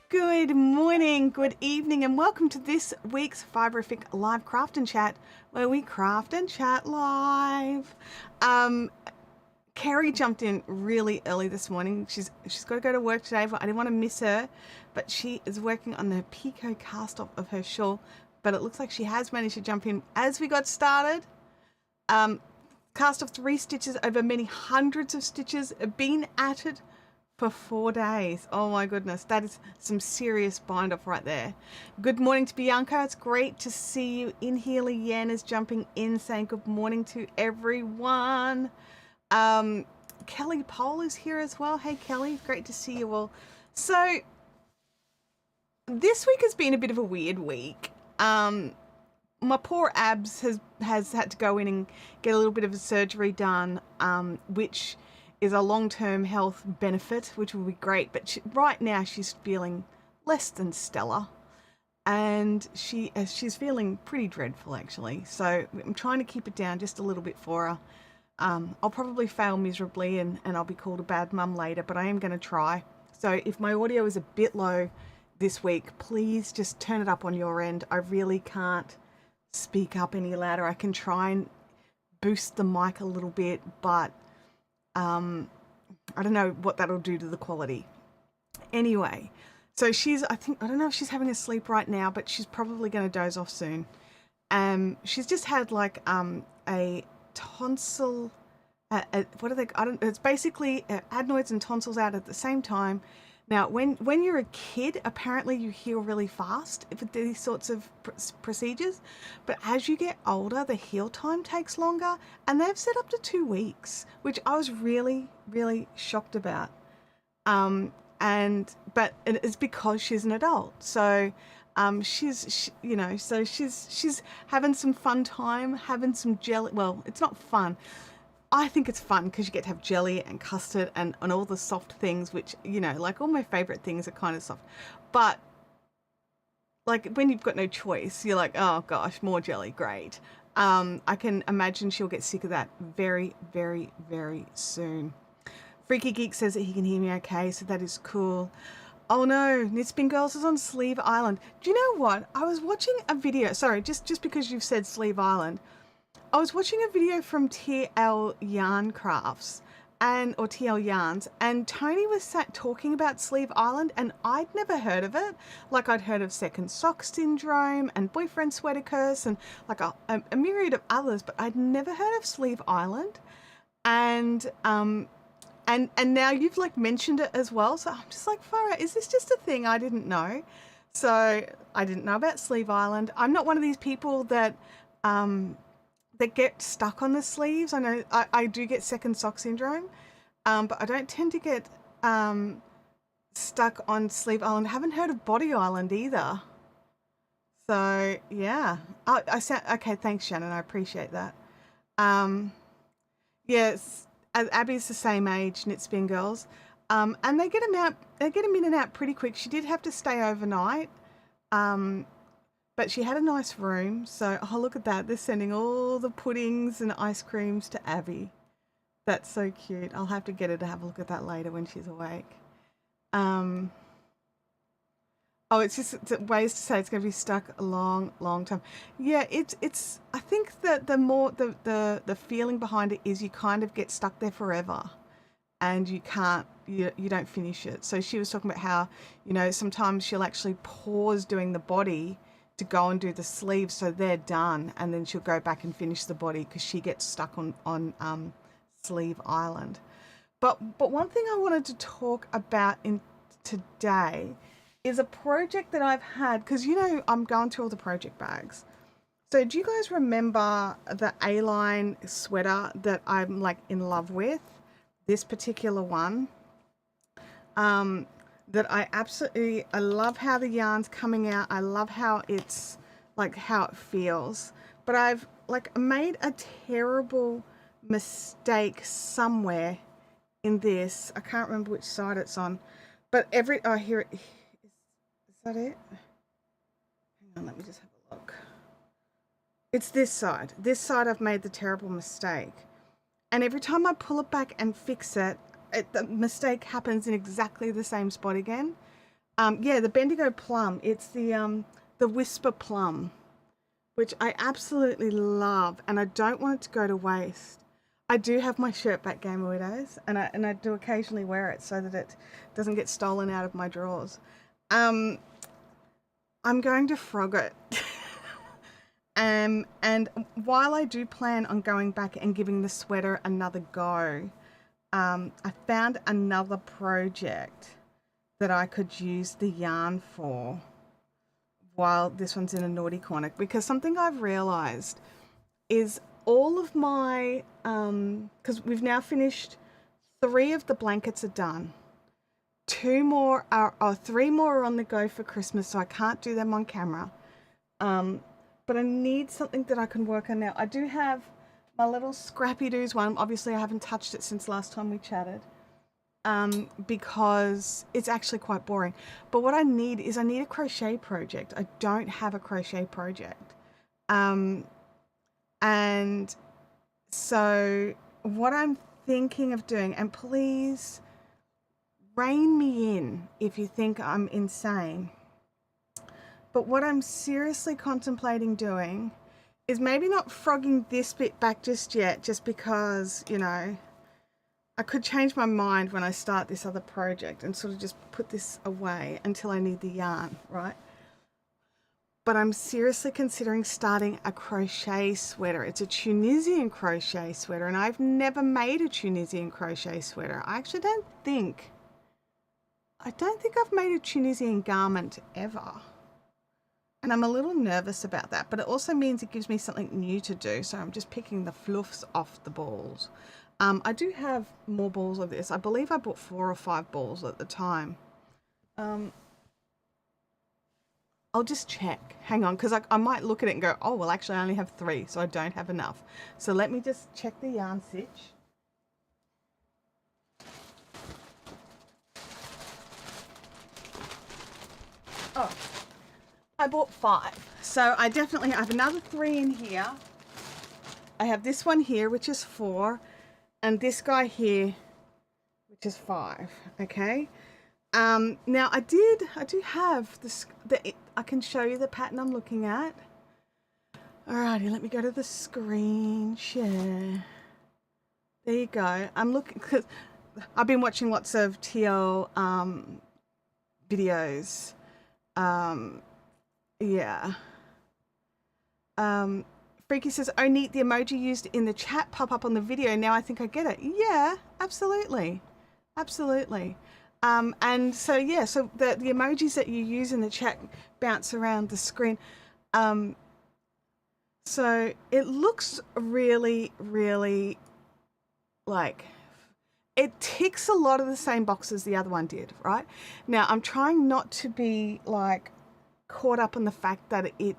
Good morning, good evening, and welcome to this week's Fiberific Live Craft and Chat, where we craft and chat live. Kerry jumped in really early this morning. She's got to go to work today, but I didn't want to miss her. But she is working on the Pico cast off of her shawl. But it looks like she has managed to jump in as we got started. Cast off 3 stitches over many hundreds of stitches. Been at it for 4 days. Oh my goodness, that is some serious bind off right there. Good morning to Bianca. It's great to see you in here. Leanne is jumping in saying good morning to everyone. Kelly Pole is here as well. Hey Kelly, great to see you all. So this week has been a bit of a weird week. My poor abs has had to go in and get a little bit of a surgery done, which is a long-term health benefit, which will be great. But right now she's feeling less than stellar, and she's feeling pretty dreadful actually. So I'm trying to keep it down just a little bit for her. I'll probably fail miserably and I'll be called a bad mum later, but I am going to try. So if my audio is a bit low this week, please just turn it up on your end. I really can't speak up any louder. I can try and boost the mic a little bit, but I don't know what that'll do to the quality. Anyway, so I don't know if she's having a sleep right now, but she's probably going to doze off soon. She's just had like a tonsil, what are they? It's basically adenoids and tonsils out at the same time. Now, when you're a kid, apparently you heal really fast for these sorts of procedures. But as you get older, the heal time takes longer. And they've said up to 2 weeks, which I was really, really shocked about. But it's because she's an adult. So she's having some fun time, having some jelly. Well, it's not fun. I think it's fun because you get to have jelly and custard and all the soft things, which, like all my favorite things are kind of soft. But like when you've got no choice, you're like, oh gosh, more jelly, great. I can imagine she'll get sick of that very, very, very soon. Freaky Geek says that he can hear me okay, so that is cool. Oh no, Knitspin Girls is on Sleeve Island. Do you know what? I was watching a video, sorry, just because you've said Sleeve Island, I was watching a video from TL Yarn Crafts or TL Yarns, and Tony was talking about Sleeve Island, and I'd never heard of it. Like I'd heard of Second Sock Syndrome and Boyfriend Sweater Curse and like a myriad of others, but I'd never heard of Sleeve Island. And now you've like mentioned it as well, so I'm just like, far out, is this just a thing I didn't know? So I didn't know about Sleeve Island. I'm not one of these people that get stuck on the sleeves. I know I do get Second Sock Syndrome, but I don't tend to get stuck on Sleeve Island. I haven't heard of Body Island either. So yeah, I sound okay. Thanks, Shannon. I appreciate that. Yes, Abby's the same age, Knitspin Girls, and they get them out. They get them in and out pretty quick. She did have to stay overnight. But she had a nice room, so, oh, look at that. They're sending all the puddings and ice creams to Abby. That's so cute. I'll have to get her to have a look at that later when she's awake. Oh, it's ways to say it's going to be stuck a long, long time. Yeah, it's. I think that the feeling behind it is you kind of get stuck there forever, and you can't. You don't finish it. So she was talking about how, sometimes she'll actually pause doing the body to go and do the sleeves so they're done, and then she'll go back and finish the body because she gets stuck on Sleeve Island. But one thing I wanted to talk about today is a project that I've had, because I'm going through all the project bags. So do you guys remember the A-line sweater that I'm like in love with? This particular one. That I love how the yarn's coming out. I love how it's like how it feels. But I've like made a terrible mistake somewhere in this. I can't remember which side it's on. But here it is. Is that it? Hang on, let me just have a look. It's this side. This side I've made the terrible mistake. And every time I pull it back and fix it, the mistake happens in exactly the same spot again. Yeah, the Bendigo plum. It's the Whisper plum, which I absolutely love, and I don't want it to go to waste. I do have my shirt back Gamer Widows, and I do occasionally wear it so that it doesn't get stolen out of my drawers. Um, I'm going to frog it. And while I do plan on going back and giving the sweater another go, I found another project that I could use the yarn for while this one's in a naughty corner, because something I've realized is all of my, because we've now finished 3 of the blankets are done. 2 more are, or 3 more are on the go for Christmas, so I can't do them on camera. But I need something that I can work on now. I do have my little Scrappy Doos one. Obviously, I haven't touched it since last time we chatted. Because it's actually quite boring. But what I need is I need a crochet project. I don't have a crochet project. And so what I'm thinking of doing, and please rein me in if you think I'm insane, but what I'm seriously contemplating doing is maybe not frogging this bit back just yet, just because, you know, I could change my mind when I start this other project and sort of just put this away until I need the yarn, right? But I'm seriously considering starting a crochet sweater. It's a Tunisian crochet sweater, and I've never made a Tunisian crochet sweater. I actually don't think I've made a Tunisian garment ever. And I'm a little nervous about that, but it also means it gives me something new to do. So I'm just picking the fluffs off the balls. I do have more balls of this. I believe I bought 4 or 5 balls at the time. I'll just check. Hang on, because I might look at it and go, oh, well, actually I only have 3, so I don't have enough. So let me just check the yarn sitch. Oh, I bought 5. So I definitely have another 3 in here. I have this one here, which is 4. And this guy here, which is 5, okay? Now I do have this, I can show you the pattern I'm looking at. Alrighty, let me go to the screen share. There you go. I'm looking, because I've been watching lots of TL videos. Yeah. Freaky says, oh, neat, the emoji used in the chat pop up on the video. Now I think I get it. Yeah, absolutely. Absolutely. And so, yeah, so the emojis that you use in the chat bounce around the screen. So it looks really, really like, it ticks a lot of the same boxes the other one did, right? Now, I'm trying not to be like caught up in the fact that it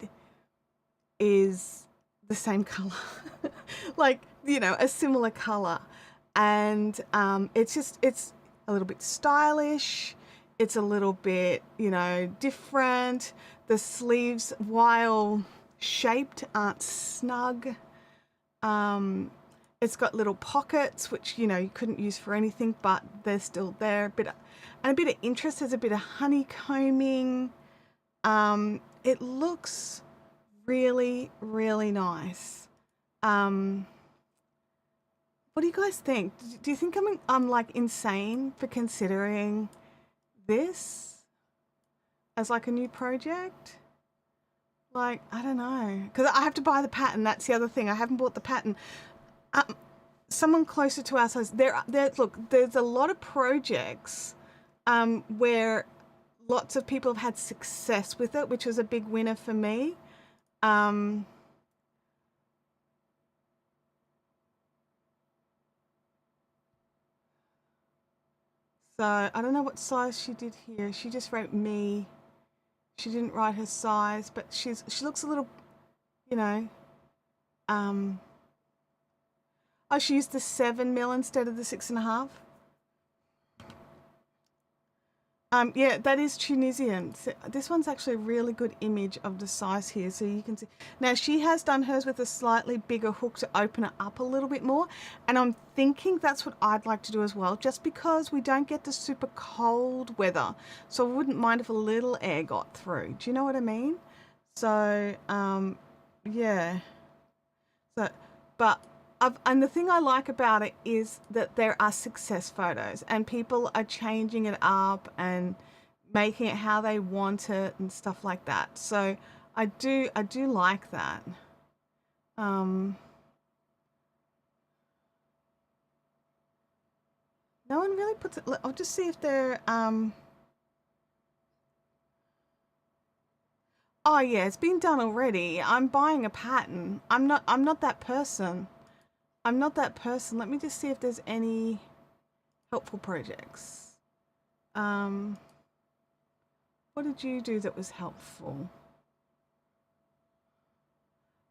is the same color, like, you know, a similar color. And it's a little bit stylish. It's a little bit, you know, different. The sleeves, while shaped, aren't snug. It's got little pockets, which, you know, you couldn't use for anything, but they're still there. And a bit of interest. There's a bit of honeycombing. It looks really, really nice. What do you guys think? Do you think I'm like insane for considering this as like a new project? Like, I don't know, because I have to buy the pattern. That's the other thing. I haven't bought the pattern. Someone closer to our size. Look, there's a lot of projects where lots of people have had success with it, which was a big winner for me. So I don't know what size she did here. She just wrote me. She didn't write her size, but she looks a little, you know. Oh, she used the 7mm instead of the 6.5. Yeah, that is Tunisian. This one's actually a really good image of the size here, so you can see. Now she has done hers with a slightly bigger hook to open it up a little bit more, and I'm thinking that's what I'd like to do as well, just because we don't get the super cold weather, so I wouldn't mind if a little air got through. Do you know what I mean? So, yeah. So, but and the thing I like about it is that there are success photos and people are changing it up and making it how they want it and stuff like that. So I do like that. Um, no one really puts it. I'll just see if they're. Oh yeah, it's been done already. I'm buying a pattern. I'm not that person. I'm not that person. Let me just see if there's any helpful projects. Um, what did you do that was helpful?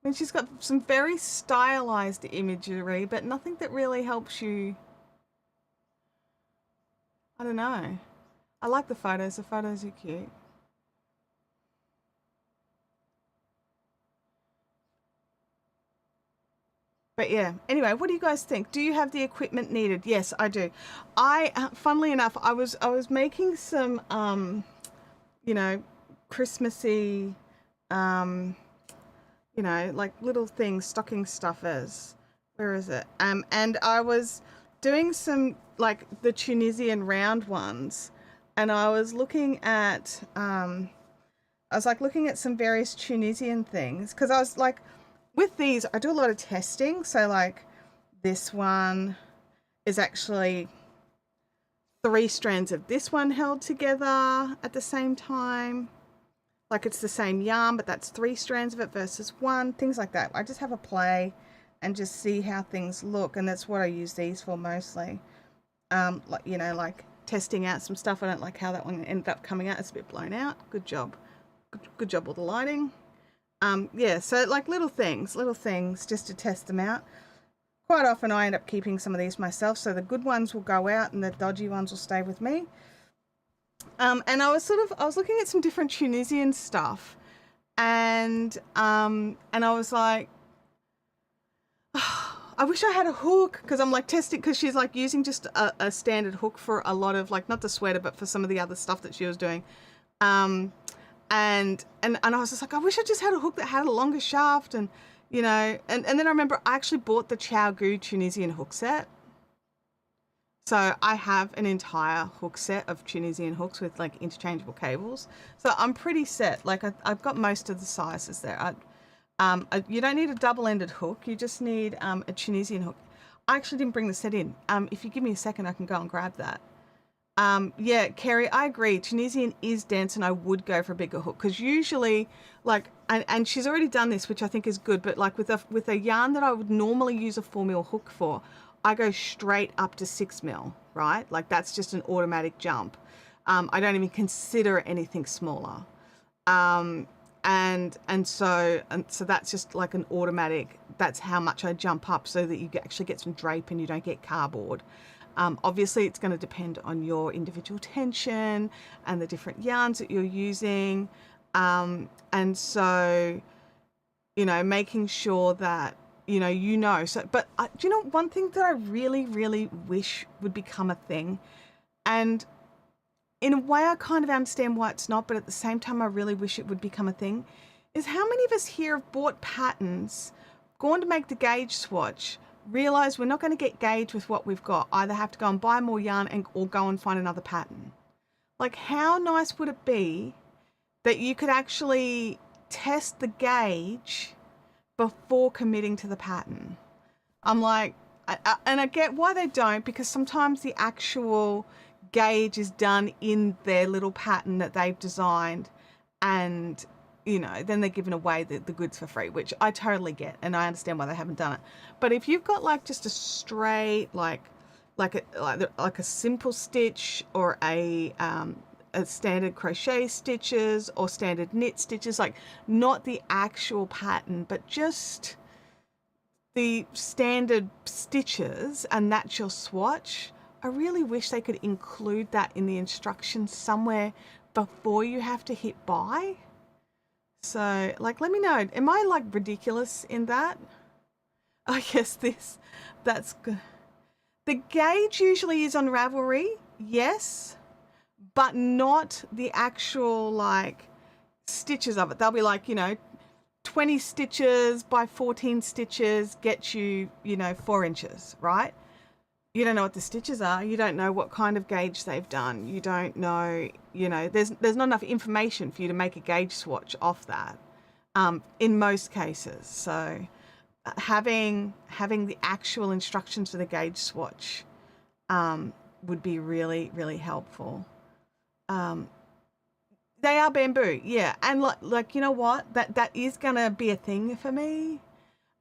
I mean, she's got some very stylized imagery, but nothing that really helps you. I don't know. I like the photos. The photos are cute. But yeah, anyway, what do you guys think? Do you have the equipment needed? Yes, I do. Funnily enough, I was making some, you know, Christmassy, um, like little things, stocking stuffers. Where is it? And I was doing some like the Tunisian round ones, and I was like looking at some various Tunisian things because I was like, with these, I do a lot of testing. So like this one is actually 3 strands of this one held together at the same time. Like it's the same yarn, but that's 3 strands of it versus one, things like that. I just have a play and just see how things look. And that's what I use these for mostly. Like, like testing out some stuff. I don't like how that one ended up coming out. It's a bit blown out. Good job. Good job with the lighting. Yeah, so like little things just to test them out. Quite often I end up keeping some of these myself, so the good ones will go out and the dodgy ones will stay with me. And I was looking at some different Tunisian stuff, and I was like, I wish I had a hook, because I'm like testing, because she's like using just a standard hook for a lot of, like, not the sweater, but for some of the other stuff that she was doing. And I was just like, I wish I just had a hook that had a longer shaft, and and then I remember I actually bought the Chow Gu Tunisian hook set. So I have an entire hook set of Tunisian hooks with like interchangeable cables. So I'm pretty set. Like I've got most of the sizes there. You don't need a double-ended hook. You just need a Tunisian hook. I actually didn't bring the set in. If you give me a second, I can go and grab that. Yeah, Kerry, I agree. Tunisian is dense, and I would go for a bigger hook, because usually, like, and she's already done this, which I think is good. But like with a yarn that I would normally use a 4 mil hook for, I go straight up to 6 mil, right? Like that's just an automatic jump. I don't even consider anything smaller. And so that's just like an automatic. That's how much I jump up, so that you actually get some drape and you don't get cardboard. Obviously, it's going to depend on your individual tension and the different yarns that you're using. And so, making sure that, so, but do you know, one thing that I really, really wish would become a thing, and in a way I kind of understand why it's not, but at the same time I really wish it would become a thing, is how many of us here have bought patterns, gone to make the gauge swatch, realize we're not going to get gauge with what we've got, either have to go and buy more yarn or go and find another pattern. Like, how nice would it be that you could actually test the gauge before committing to the pattern? I'm like, and I get why they don't, because sometimes the actual gauge is done in their little pattern that they've designed, and then they're giving away the goods for free, which I totally get, and I understand why they haven't done it. But if you've got like just a straight like a simple stitch, or a standard crochet stitches or standard knit stitches, like not the actual pattern, but just the standard stitches, and that's your swatch, I really wish they could include that in the instructions somewhere before you have to hit buy. So, like, let me know. Am I like ridiculous in that? I guess that's good. The gauge usually is on Ravelry, yes, but not the actual like stitches of it. They'll be like, 20 stitches by 14 stitches gets you, 4 inches, right? You don't know what the stitches are. You don't know what kind of gauge they've done. You don't know, there's not enough information for you to make a gauge swatch off that in most cases. So having the actual instructions for the gauge swatch would be really, really helpful. They are bamboo, yeah. And like you know what? That is gonna be a thing for me.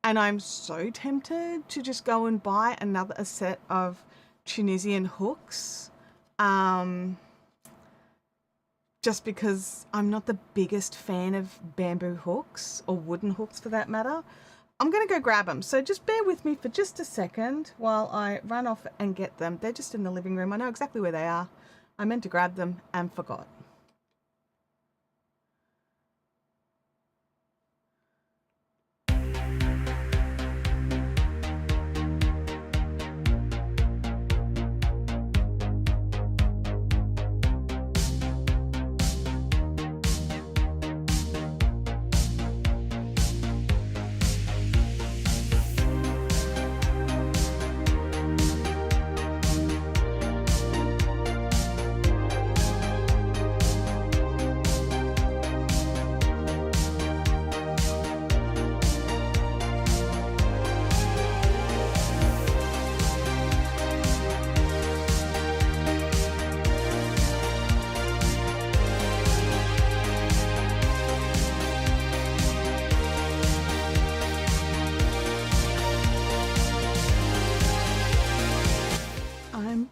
And I'm so tempted to just go and buy a set of Tunisian hooks. Just because I'm not the biggest fan of bamboo hooks or wooden hooks for that matter. I'm gonna go grab them. So just bear with me for just a second while I run off and get them. They're just in the living room. I know exactly where they are. I meant to grab them and forgot.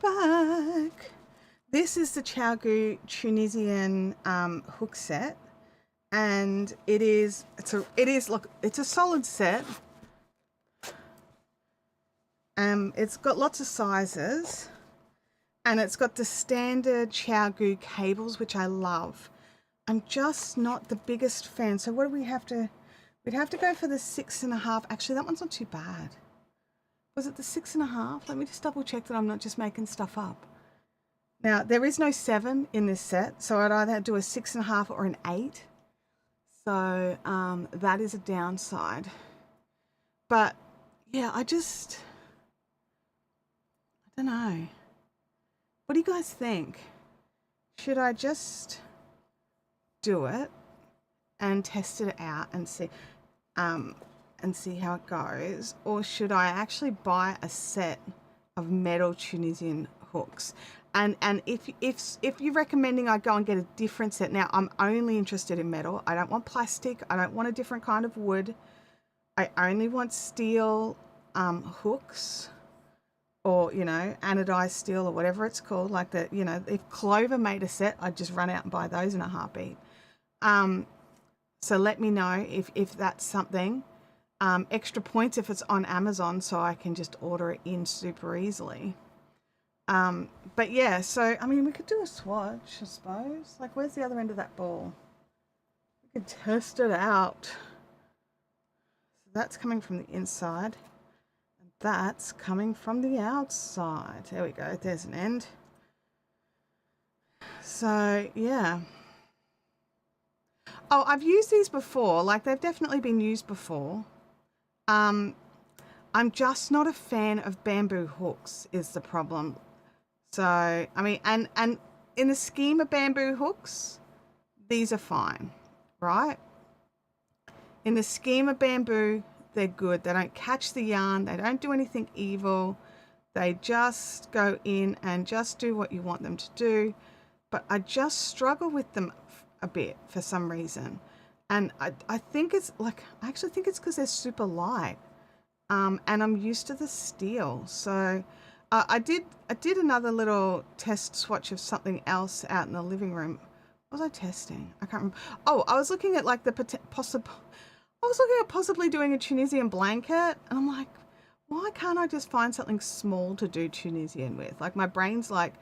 Back. This is the Chaogu Tunisian hook set, and it's a solid set. It's got lots of sizes, and it's got the standard Chaogu cables, which I love. I'm just not the biggest fan. So what do we have to? We'd have to go for the 6.5. Actually, that one's not too bad. Was it the 6.5? Let me just double check that I'm not just making stuff up. Now, there is no 7 in this set, so I'd either do a 6.5 or an 8. So that is a downside. But yeah, I don't know. What do you guys think? Should I just do it and test it out and see how it goes, or should I actually buy a set of metal Tunisian hooks? And if you're recommending I go and get a different set, now I'm only interested in metal. I don't want plastic. I don't want a different kind of wood. I only want steel hooks, or anodized steel or whatever it's called. Like that, if Clover made a set, I'd just run out and buy those in a heartbeat. So let me know if that's something. Extra points if it's on Amazon, so I can just order it in super easily. But yeah, so I mean, we could do a swatch, I suppose. Like, where's the other end of that ball? We could test it out. So that's coming from the inside, and that's coming from the outside. There we go. There's an end. So yeah. Oh, I've used these before. Like, they've definitely been used before. I'm just not a fan of bamboo hooks is the problem. So, I mean, and in the scheme of bamboo hooks, these are fine, right? In the scheme of bamboo, they're good. They don't catch the yarn. They don't do anything evil. They just go in and just do what you want them to do. But I just struggle with them a bit for some reason. And I think it's like, I actually think it's because they're super light. And I'm used to the steel. So I did another little test swatch of something else out in the living room. What was I testing? I can't remember. Oh, I was looking at like possibly doing a Tunisian blanket. And I'm like, why can't I just find something small to do Tunisian with? Like my brain's like,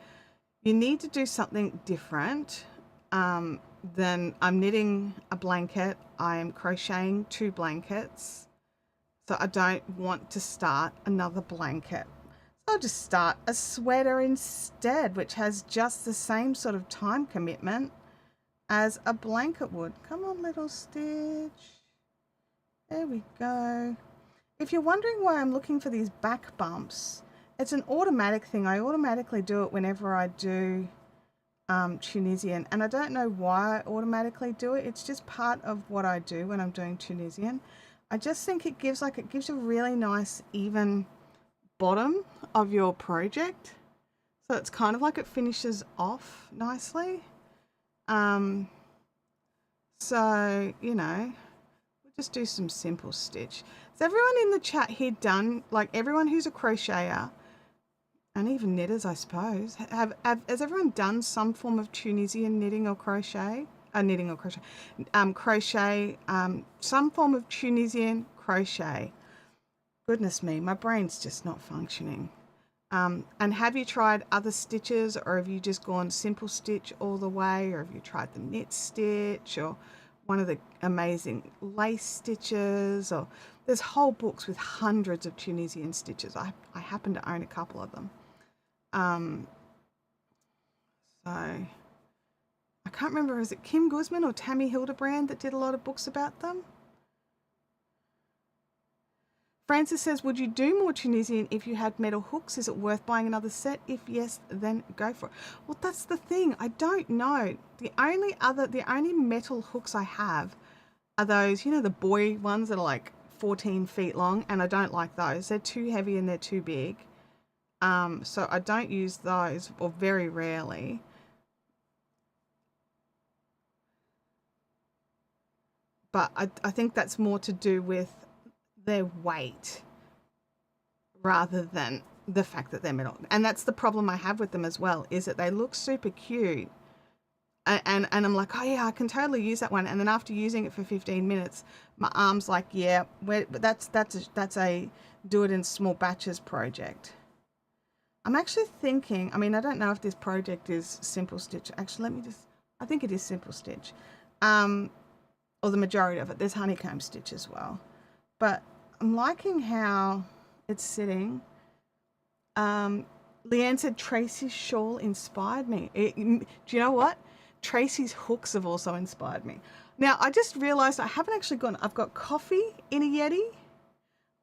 you need to do something different. Then I'm knitting a blanket. I am crocheting 2 blankets. So I don't want to start another blanket. So I'll just start a sweater instead, which has just the same sort of time commitment as a blanket would. Come on, little stitch. There we go. If you're wondering why I'm looking for these back bumps, it's an automatic thing. I automatically do it whenever I do Tunisian, and I don't know why I automatically do it. It's just part of what I do when I'm doing Tunisian. I just think it gives a really nice even bottom of your project, so it's kind of like it finishes off nicely. So you know, we'll just do some simple stitch. Has everyone in the chat here done, like everyone who's a crocheter and even knitters, I suppose, has everyone done some form of Tunisian knitting or crochet? Crochet, some form of Tunisian crochet. Goodness me, my brain's just not functioning. And have you tried other stitches, or have you just gone simple stitch all the way, or have you tried the knit stitch or one of the amazing lace stitches? Or there's whole books with hundreds of Tunisian stitches. I happen to own a couple of them. So I can't remember, is it Kim Guzman or Tammy Hildebrand that did a lot of books about them? Francis says, would you do more Tunisian if you had metal hooks? Is it worth buying another set? If yes, then go for it. Well, that's the thing. I don't know. The only metal hooks I have are those, you know, the boy ones that are like 14 feet long, and I don't like those. They're too heavy and they're too big. So I don't use those, or very rarely. But I think that's more to do with their weight rather than the fact that they're metal. And that's the problem I have with them as well, is that they look super cute. And I'm like, oh yeah, I can totally use that one. And then after using it for 15 minutes, my arm's like, yeah, that's a do it in small batches project. I'm actually thinking, I mean, I don't know if this project is simple stitch. Actually, I think it is simple stitch. Or the majority of it. There's honeycomb stitch as well. But I'm liking how it's sitting. Leanne said Tracy's shawl inspired me. Do you know what? Tracy's hooks have also inspired me. Now, I just realized I haven't actually gone. I've got coffee in a Yeti.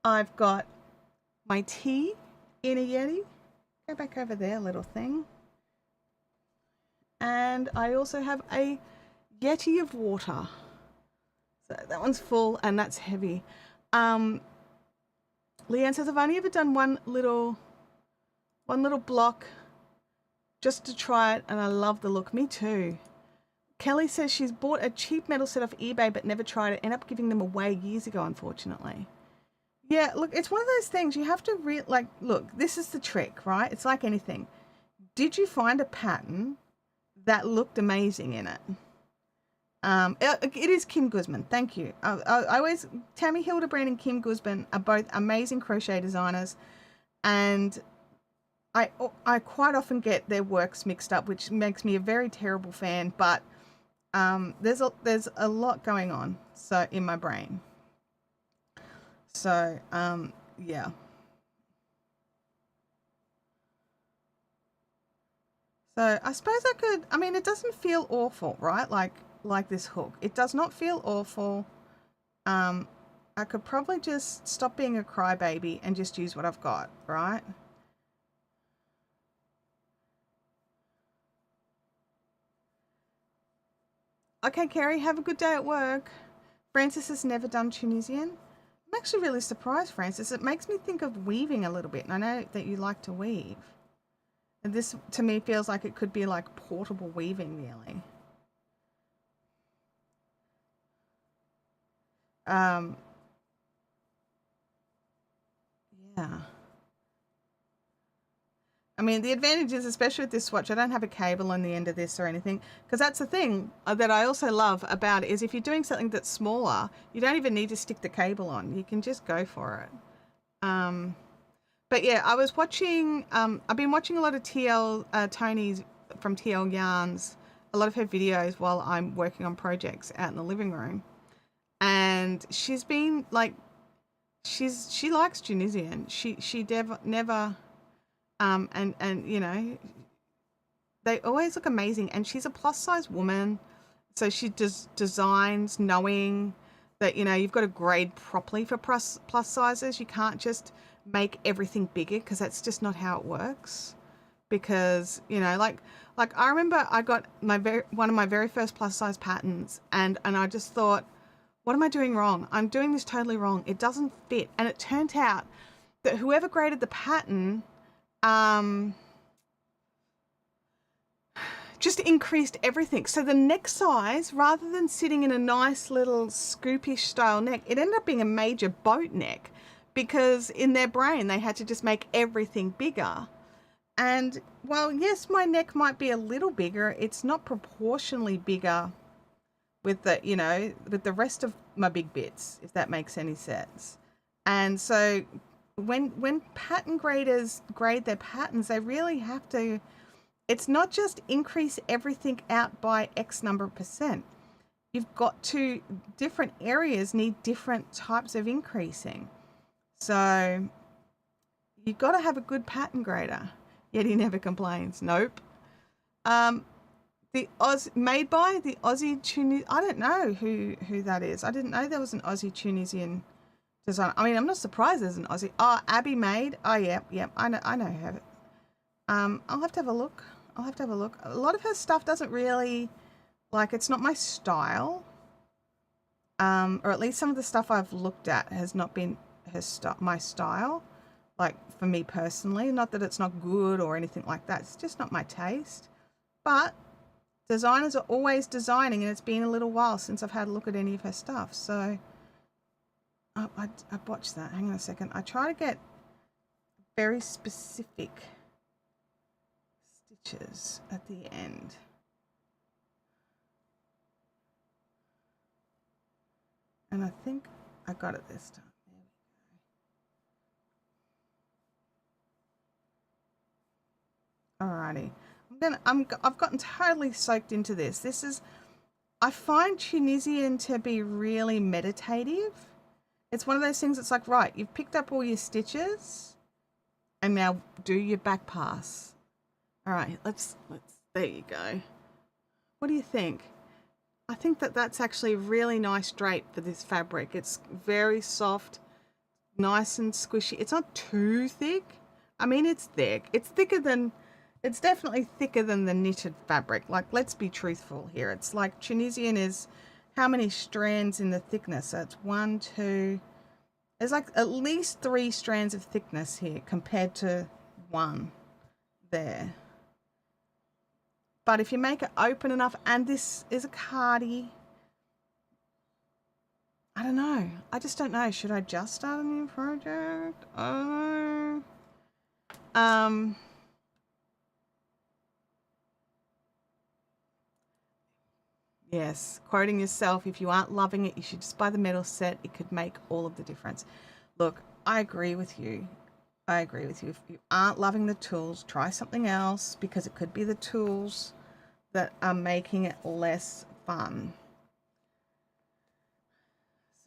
I've got my tea in a Yeti. Go back over there, little thing. And I also have a Yeti of water. So that one's full and that's heavy. Leanne says, I've only ever done one little block just to try it, and I love the look. Me too. Kelly says she's bought a cheap metal set off eBay but never tried it. Ended up giving them away years ago, unfortunately. Yeah, look, it's one of those things you have to look, this is the trick, right? It's like anything. Did you find a pattern that looked amazing in it? It is Kim Guzman. Thank you. Tammy Hildebrand and Kim Guzman are both amazing crochet designers, and I quite often get their works mixed up, which makes me a very terrible fan. But there's a lot going on in my brain. So yeah. So I suppose I could. I mean, it doesn't feel awful, right? Like this hook. It does not feel awful. I could probably just stop being a crybaby and just use what I've got, right? Okay, Kerry, have a good day at work. Francis has never done Tunisian. I'm actually really surprised, Francis. It makes me think of weaving a little bit, and I know that you like to weave. And this, to me, feels like it could be like portable weaving, nearly. Yeah. I mean, the advantage is, especially with this swatch, I don't have a cable on the end of this or anything, because that's the thing that I also love about it, is if you're doing something that's smaller, you don't even need to stick the cable on. You can just go for it. But yeah, I was watching, I've been watching a lot of Tony's from TL Yarns, a lot of her videos while I'm working on projects out in the living room. And she's been like, she likes Tunisian. She never, and you know, they always look amazing. And she's a plus size woman. So she designs knowing that, you know, you've got to grade properly for plus sizes. You can't just make everything bigger, because that's just not how it works. Because, you know, like I remember I got one of my very first plus size patterns, and I just thought, what am I doing wrong? I'm doing this totally wrong. It doesn't fit. And it turned out that whoever graded the pattern just increased everything. So the neck size, rather than sitting in a nice little scoopish style neck, it ended up being a major boat neck, because in their brain they had to just make everything bigger. And well, yes, my neck might be a little bigger, it's not proportionally bigger with the, you know, with the rest of my big bits, if that makes any sense. And so when pattern graders grade their patterns, they really have to, it's not just increase everything out by X number of percent. You've got to, different areas need different types of increasing. So you've got to have a good pattern grader. Yet he never complains. Nope. Made by the Aussie Tunisian. I don't know who that is. I didn't know there was an Aussie Tunisian designer. I mean, I'm not surprised there's an Aussie. Oh, Abby Made. Oh, yeah. I know her. I'll have to have a look. A lot of her stuff doesn't really, like, it's not my style. Or at least some of the stuff I've looked at has not been my style. Like, for me personally, not that it's not good or anything like that. It's just not my taste. But designers are always designing, and it's been a little while since I've had a look at any of her stuff. So I botched that. Hang on a second. I try to get very specific stitches at the end. And I think I got it this time. Alrighty, I've gotten totally soaked into this. This is, I find Tunisian to be really meditative. It's one of those things that's like, right, you've picked up all your stitches and now do your back pass. All right, let's, there you go. What do you think? I think that that's actually a really nice drape for this fabric. It's very soft, nice and squishy. It's not too thick. I mean, it's thick. It's thicker than, it's definitely thicker than the knitted fabric. Like, let's be truthful here. It's like Tunisian is how many strands in the thickness? So it's 1, 2, there's like at least 3 strands of thickness here compared to 1 there. But if you make it open enough, and this is a cardie, I don't know. I just don't know. Should I just start a new project? Oh. Yes, quoting yourself, if you aren't loving it, you should just buy the metal set. It could make all of the difference. Look, I agree with you. If you aren't loving the tools, try something else, because it could be the tools that are making it less fun.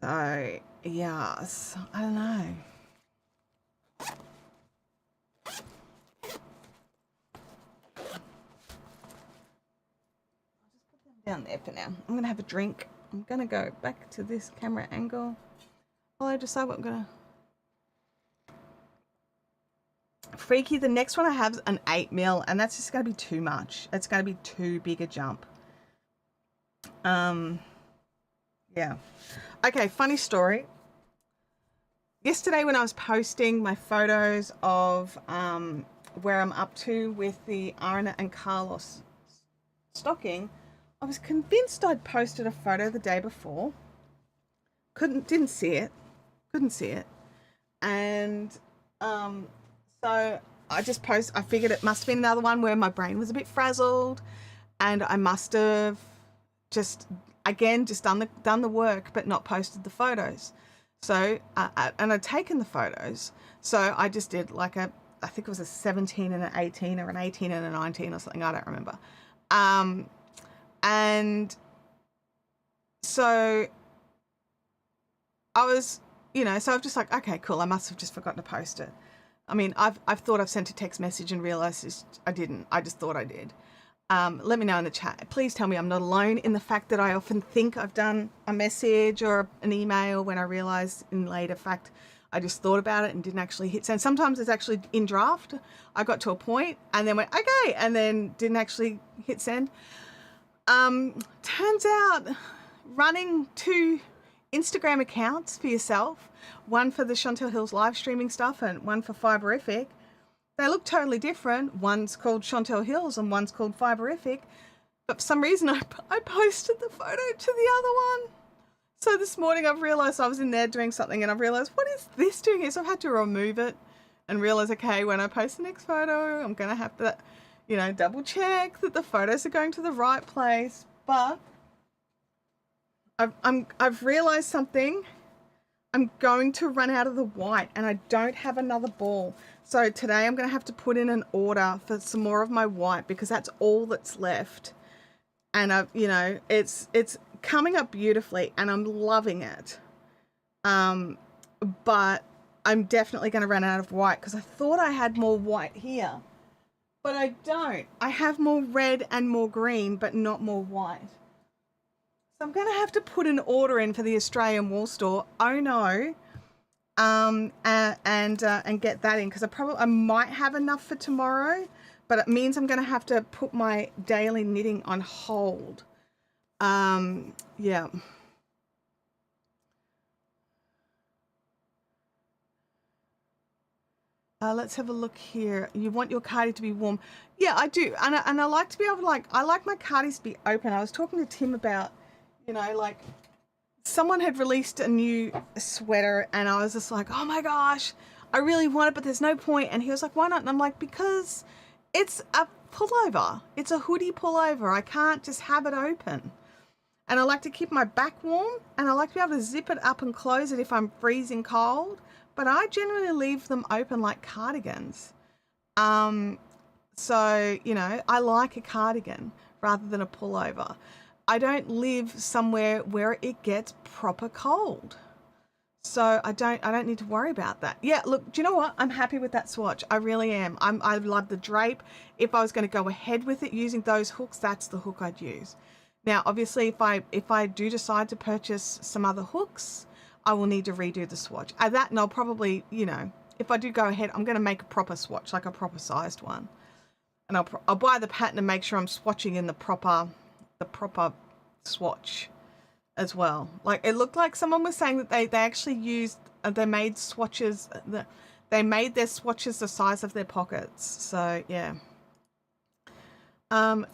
So, yes, I don't know. Down there for now. I'm gonna have a drink. I'm gonna go back to this camera angle while I decide what I'm gonna. Freaky, the next one I have is an 8mm, and that's just gonna be too much. It's gonna be too big a jump. Yeah. Okay, funny story. Yesterday when I was posting my photos of where I'm up to with the Arna and Carlos stocking, I was convinced I'd posted a photo the day before. Didn't see it. Couldn't see it. And so I figured it must have been another one where my brain was a bit frazzled, and I must have just done the work but not posted the photos. So, and I'd taken the photos. So I just did like I think it was a 17 and an 18 or an 18 and a 19 or something. I don't remember. And so I was, so I'm just like, okay, cool. I must have just forgotten to post it. I mean, I've thought I've sent a text message and realized I didn't. I just thought I did. Let me know in the chat. Please tell me I'm not alone in the fact that I often think I've done a message or an email when I realize in later fact I just thought about it and didn't actually hit send. Sometimes it's actually in draft. I got to a point and then went, okay, and then didn't actually hit send. Turns out running 2 Instagram accounts for yourself, one for the Chantelle Hills live streaming stuff and one for Fiberific, they look totally different. One's called Chantelle Hills and one's called Fiberific. But for some reason, I posted the photo to the other one. So this morning I've realized I was in there doing something and I've realized, what is this doing here? So I've had to remove it and realize, okay, when I post the next photo, I'm going to have to, double check that the photos are going to the right place. But I've realized something. I'm going to run out of the white and I don't have another ball. So today I'm going to have to put in an order for some more of my white because that's all that's left. And it's coming up beautifully and I'm loving it. But I'm definitely going to run out of white because I thought I had more white here, but I don't. I have more red and more green, but not more white. So I'm going to have to put an order in for the Australian Wool Store. Oh no. And get that in because I might have enough for tomorrow, but it means I'm going to have to put my daily knitting on hold. Yeah. Let's have a look here. You want your cardi to be warm? Yeah, I do. And I like to be able to I like my cardis to be open. I was talking to Tim about, someone had released a new sweater and I was just like, oh my gosh, I really want it, but there's no point. And he was like, why not? And I'm like, because it's a pullover. It's a hoodie pullover. I can't just have it open. And I like to keep my back warm and I like to be able to zip it up and close it if I'm freezing cold. But I generally leave them open like cardigans. So, I like a cardigan rather than a pullover. I don't live somewhere where it gets proper cold. So I don't need to worry about that. Yeah, look, do you know what? I'm happy with that swatch. I really am. I love the drape. If I was going to go ahead with it using those hooks, that's the hook I'd use. Now, obviously, if I do decide to purchase some other hooks, I will need to redo the swatch. And I'll probably, if I do go ahead, I'm going to make a proper swatch, like a proper sized one. And I'll buy the pattern and make sure I'm swatching in the proper swatch as well. Like it looked like someone was saying that they actually used, they made swatches, they made their swatches the size of their pockets. So yeah.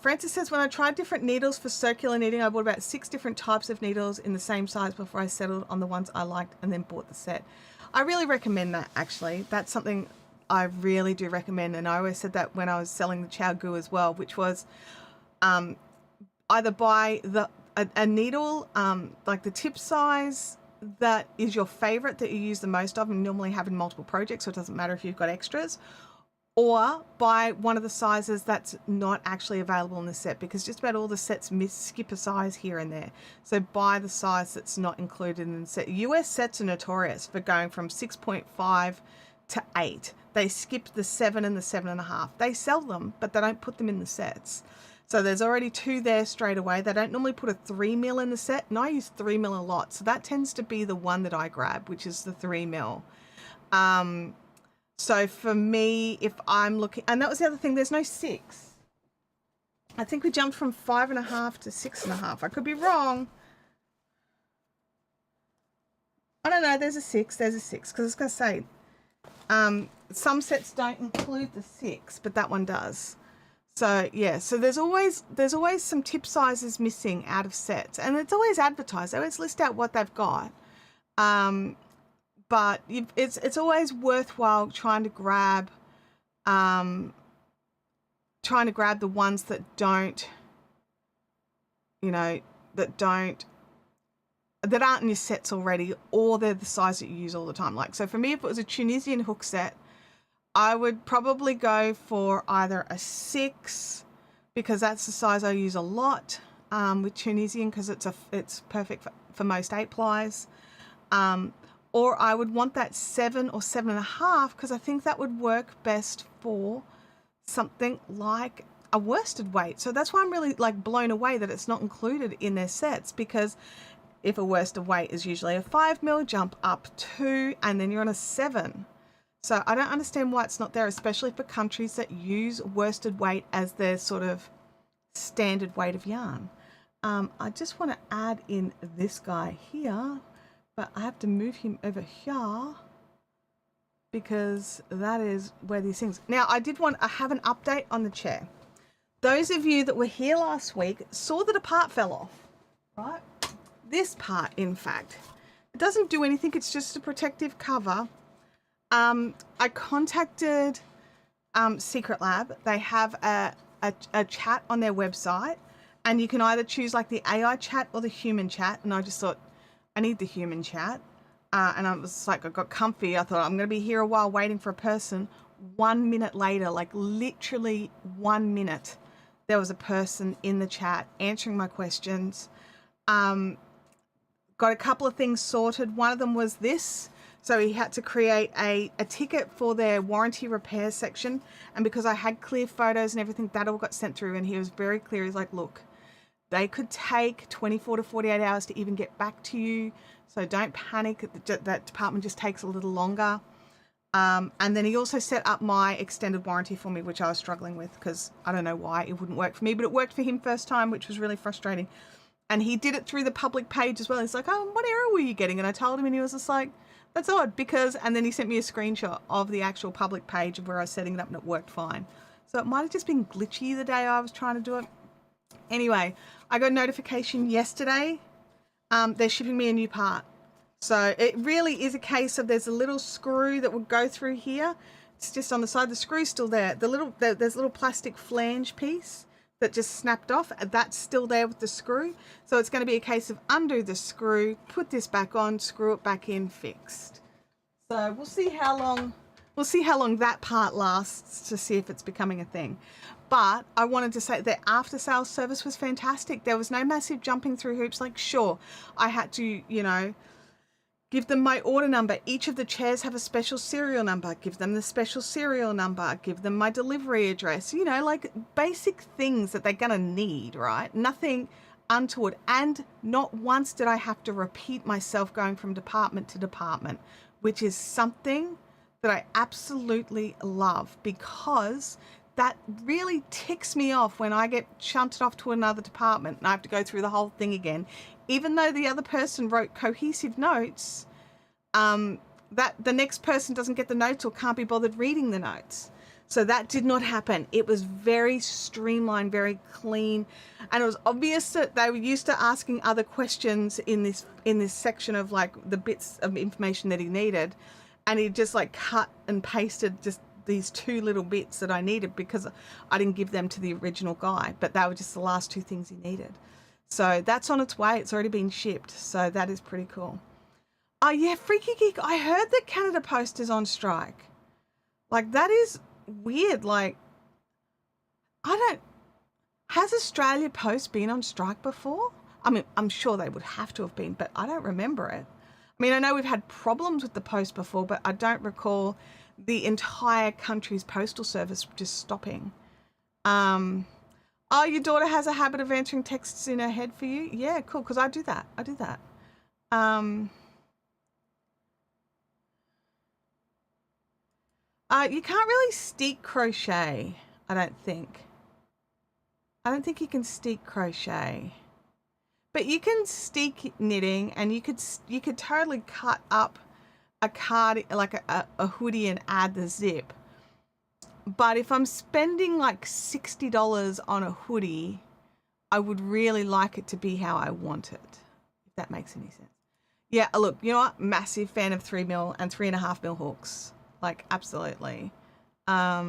Francis says, when I tried different needles for circular knitting, I bought about 6 different types of needles in the same size before I settled on the ones I liked and then bought the set. I really recommend that, actually. That's something I really do recommend. And I always said that when I was selling the Chow Goo as well, which was either buy a needle, like the tip size that is your favorite, that you use the most of and normally have in multiple projects, so it doesn't matter if you've got extras, or buy one of the sizes that's not actually available in the set, because just about all the sets skip a size here and there. So buy the size that's not included in the set. US sets are notorious for going from 6.5 to 8. They skip the 7 and the 7.5. They sell them, but they don't put them in the sets. So there's already 2 there straight away. They don't normally put a 3 mil in the set, and I use 3 mil a lot. So that tends to be the one that I grab, which is the 3 mil. So for me, if I'm looking, and that was the other thing, there's no 6. I think we jumped from 5.5 to 6.5. I could be wrong. I don't know, there's a 6, because I was going to say, some sets don't include the 6, but that one does. So yeah, so there's always some tip sizes missing out of sets, and it's always advertised. They always list out what they've got. But it's always worthwhile trying to grab the ones that don't, that don't that aren't in your sets already, or they're the size that you use all the time. Like, so for me, if it was a Tunisian hook set, I would probably go for either a 6, because that's the size I use a lot with Tunisian, because it's perfect for most 8 plies. Or I would want that 7 or 7.5, because I think that would work best for something like a worsted weight. So that's why I'm really like blown away that it's not included in their sets, because if a worsted weight is usually a 5mm, jump up 2, and then you're on a 7. So I don't understand why it's not there, especially for countries that use worsted weight as their sort of standard weight of yarn. I just want to add in this guy here, but I have to move him over here because that is where these things. Now I have an update on the chair. Those of you that were here last week saw that a part fell off, right? This part, in fact, it doesn't do anything. It's just a protective cover. I contacted Secret Lab. They have a chat on their website, and you can either choose like the AI chat or the human chat. And I just thought, I need the human chat. And I was like, I got comfy. I thought, I'm going to be here a while waiting for a person. 1 minute later, like literally 1 minute, there was a person in the chat answering my questions. Got a couple of things sorted. One of them was this. So he had to create a ticket for their warranty repair section. And because I had clear photos and everything, that all got sent through. And he was very clear. He's like, look, they could take 24 to 48 hours to even get back to you. So don't panic. That department just takes a little longer. And then he also set up my extended warranty for me, which I was struggling with because I don't know why it wouldn't work for me, but it worked for him first time, which was really frustrating. And he did it through the public page as well. He's like, oh, what error were you getting? And I told him, and he was just like, that's odd, because, and then he sent me a screenshot of the actual public page of where I was setting it up, and it worked fine. So it might have just been glitchy the day I was trying to do it. Anyway, I got a notification yesterday. They're shipping me a new part. So it really is a case of there's a little screw that would go through here. It's just on the side. The screw's still there. There's a little plastic flange piece that just snapped off. That's still there with the screw. So it's going to be a case of undo the screw, put this back on, screw it back in, fixed. So we'll see how long that part lasts to see if it's becoming a thing. But I wanted to say that after sales service was fantastic. There was no massive jumping through hoops. Like, sure, I had to, give them my order number. Each of the chairs have a special serial number. Give them the special serial number. Give them my delivery address. Like basic things that they're going to need, right? Nothing untoward. And not once did I have to repeat myself going from department to department, which is something that I absolutely love, because that really ticks me off when I get shunted off to another department and I have to go through the whole thing again. Even though the other person wrote cohesive notes, that the next person doesn't get the notes or can't be bothered reading the notes. So that did not happen. It was very streamlined, very clean. And it was obvious that they were used to asking other questions in this section of like the bits of information that he needed. And he just like cut and pasted just these 2 little bits that I needed, because I didn't give them to the original guy, but they were just the last 2 things he needed. So that's on its way. It's already been shipped. So that is pretty cool. Oh yeah, Freaky Geek. I heard that Canada Post is on strike. Like, that is weird. Like, has Australia Post been on strike before? I mean, I'm sure they would have to have been, but I don't remember it. I mean, I know we've had problems with the post before, but I don't recall the entire country's postal service just stopping. Oh, your daughter has a habit of answering texts in her head for you? Yeah, cool, because I do that. You can't really steek crochet, I don't think. I don't think you can steek crochet. But you can steek knitting, and you could totally cut up a card, like a hoodie, and add the zip. But if I'm spending like $60 on a hoodie, I would really like it to be how I want it, if that makes any sense. Yeah, look, you know what? Massive fan of 3mm and 3.5mm hooks. Like, absolutely. I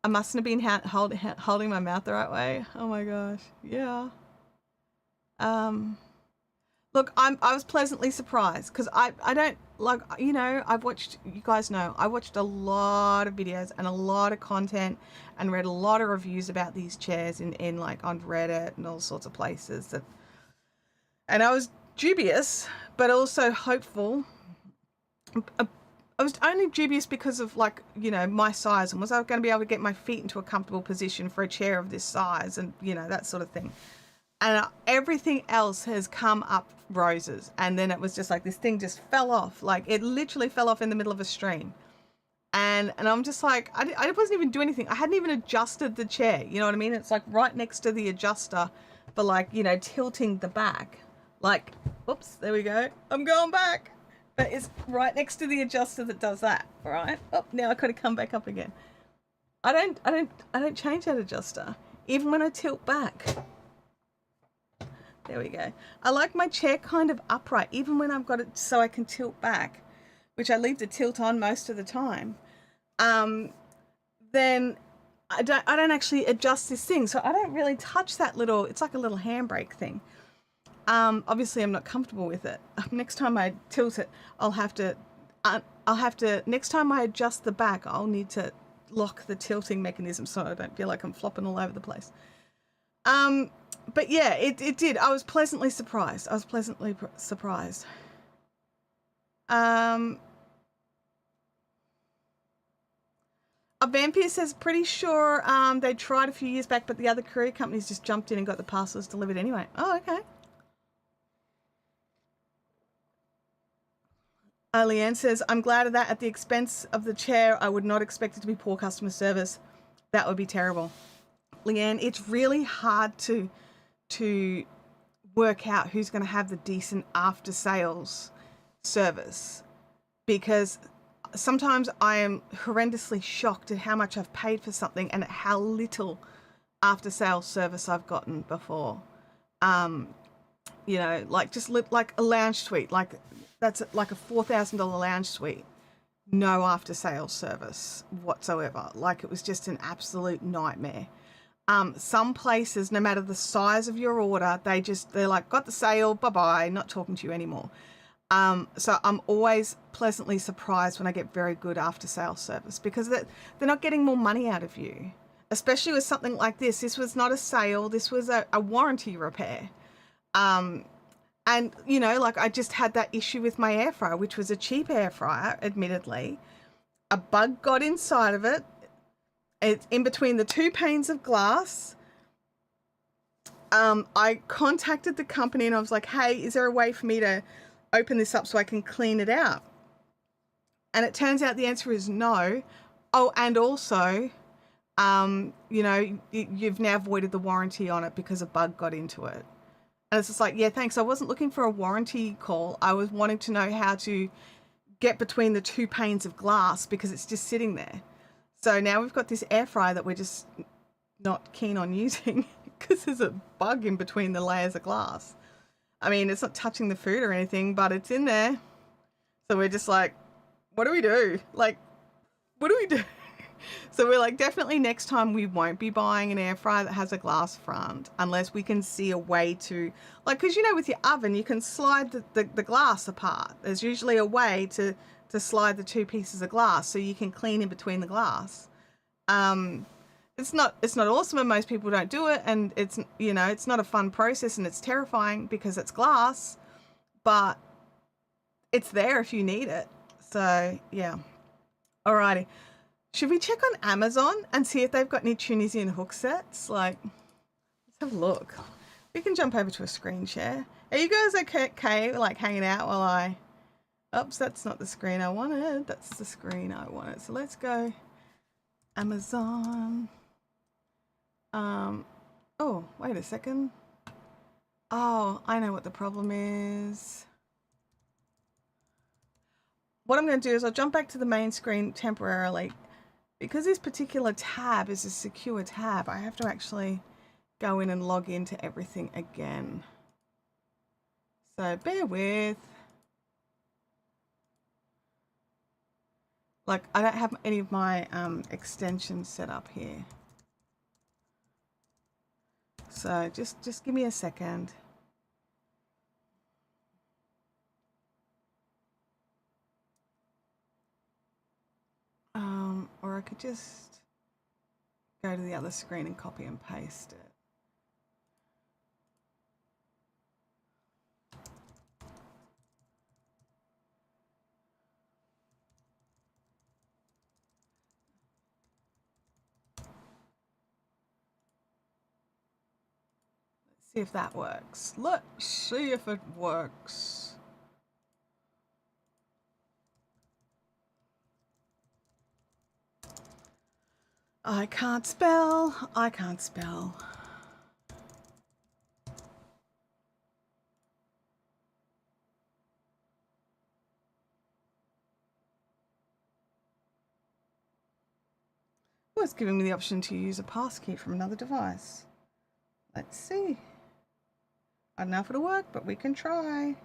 mustn't have been holding my mouth the right way. Oh my gosh. Yeah. Look, I was pleasantly surprised because I don't like, you know, I've watched, you guys know, I watched a lot of videos and a lot of content and read a lot of reviews about these chairs in like on Reddit and all sorts of places that, and I was dubious but also hopeful. I was only dubious because of, like, you know, my size, and was I going to be able to get my feet into a comfortable position for a chair of this size, and, you know, that sort of thing. And everything else has come up roses. And then it was just like this thing just fell off. Like, it literally fell off in the middle of a stream. And I'm just like, I wasn't even doing anything. I hadn't even adjusted the chair. You know what I mean? It's like right next to the adjuster for, like, you know, tilting the back. Like, oops, there we go. I'm going back. But it's right next to the adjuster that does that, right? Oh, now I gotta come back up again. I don't change that adjuster, even when I tilt back. There we go. I like my chair kind of upright, even when I've got it so I can tilt back, which I leave the tilt on most of the time. Then I don't actually adjust this thing, so I don't really touch that little. It's like a little handbrake thing. Obviously I'm not comfortable with it. Next time I tilt it, I'll have to, next time I adjust the back, I'll need to lock the tilting mechanism so I don't feel like I'm flopping all over the place. But yeah, it did. I was pleasantly surprised. Surprised. A Vampire says, pretty sure they tried a few years back, but the other courier companies just jumped in and got the parcels delivered anyway. Oh, okay. Leanne says, I'm glad of that. At the expense of the chair, I would not expect it to be poor customer service. That would be terrible. Leanne, it's really hard to work out who's going to have the decent after sales service, because sometimes I am horrendously shocked at how much I've paid for something and at how little after sales service I've gotten before. You know, like just like a lounge suite, like that's like a $4,000 lounge suite, no after sales service whatsoever. Like, it was just an absolute nightmare. Some places, no matter the size of your order, they're like, got the sale, bye-bye, not talking to you anymore. So I'm always pleasantly surprised when I get very good after sales service, because they're not getting more money out of you, especially with something like this. This was not a sale. This was a warranty repair. And, you know, like, I just had that issue with my air fryer, which was a cheap air fryer, admittedly. A bug got inside of it. It's in between the two panes of glass. I contacted the company and I was like, hey, is there a way for me to open this up so I can clean it out? And it turns out the answer is no. Oh, and also, you know, you've now voided the warranty on it because a bug got into it. And it's just like, yeah, thanks. I wasn't looking for a warranty call. I was wanting to know how to get between the two panes of glass because it's just sitting there. So now we've got this air fryer that we're just not keen on using because there's a bug in between the layers of glass. I mean, it's not touching the food or anything, but it's in there. So we're just like, what do we do? Like, what do we do? So we're like, definitely next time we won't be buying an air fryer that has a glass front unless we can see a way to, like, because, you know, with your oven, you can slide the glass apart. There's usually a way to slide the two pieces of glass so you can clean in between the glass. It's not awesome, and most people don't do it, and it's, you know, it's not a fun process, and it's terrifying because it's glass, but it's there if you need it. So yeah. Alrighty. Should we check on Amazon and see if they've got any Tunisian hook sets? Like, let's have a look. We can jump over to a screen share. Are you guys okay, like, hanging out while I... Oops, that's not the screen I wanted. That's the screen I wanted. So let's go Amazon. Oh, wait a second. Oh, I know what the problem is. What I'm going to do is I'll jump back to the main screen temporarily. Because this particular tab is a secure tab, I have to actually go in and log into everything again. So bear with. Like, I don't have any of my extensions set up here. So just give me a second. Or I could just go to the other screen and copy and paste it. See if that works. Let's see if it works. I can't spell. I can't spell. Well, it's giving me the option to use a passkey from another device. Let's see. I don't know if it'll work, but we can try.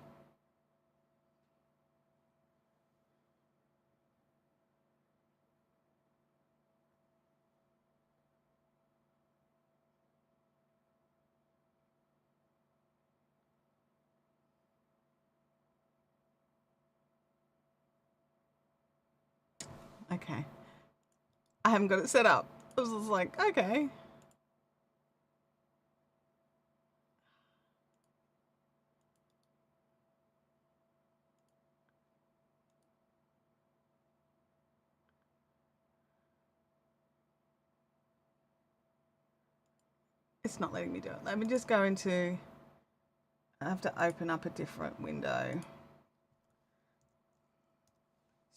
Okay. I haven't got it set up. I was just like, okay. It's not letting me do it. Let me just go into, I have to open up a different window.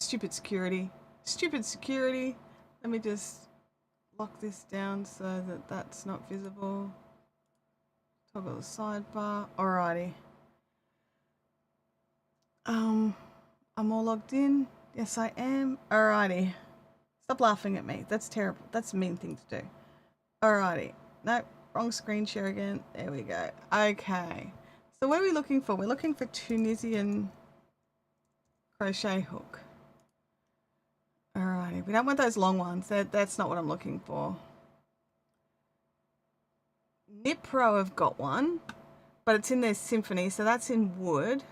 Stupid security. Stupid security. Let me just lock this down so that that's not visible. Toggle the sidebar. Alrighty. I'm all logged in. Yes, I am. Alrighty. Stop laughing at me. That's terrible. That's a mean thing to do. Alrighty. Nope. Wrong screen share again. There we go. Okay. So what are we looking for? We're looking for Tunisian crochet hook. Alrighty. We don't want those long ones. That's not what I'm looking for. Knit Pro have got one, but it's in their Symphony, so that's in wood.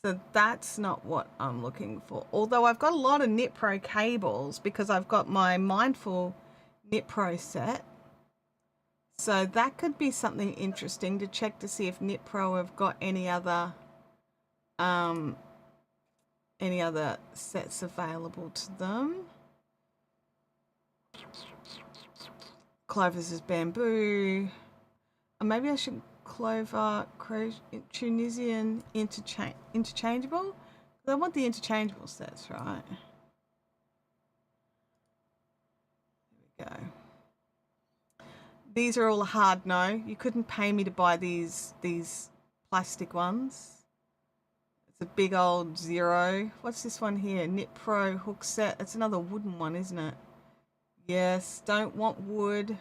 So that's not what I'm looking for. Although I've got a lot of Knit Pro cables because I've got my Mindful Knit Pro set. So that could be something interesting to check to see if Knit Pro have got any other sets available to them. Clover's is bamboo. Or maybe I should Clover Tunisian interchangeable. I want the interchangeable sets, right? There we go. These are all a hard no. You couldn't pay me to buy these plastic ones. It's a big old zero. What's this one here? Knit Pro hook set. It's another wooden one, isn't it? Yes, don't want wood.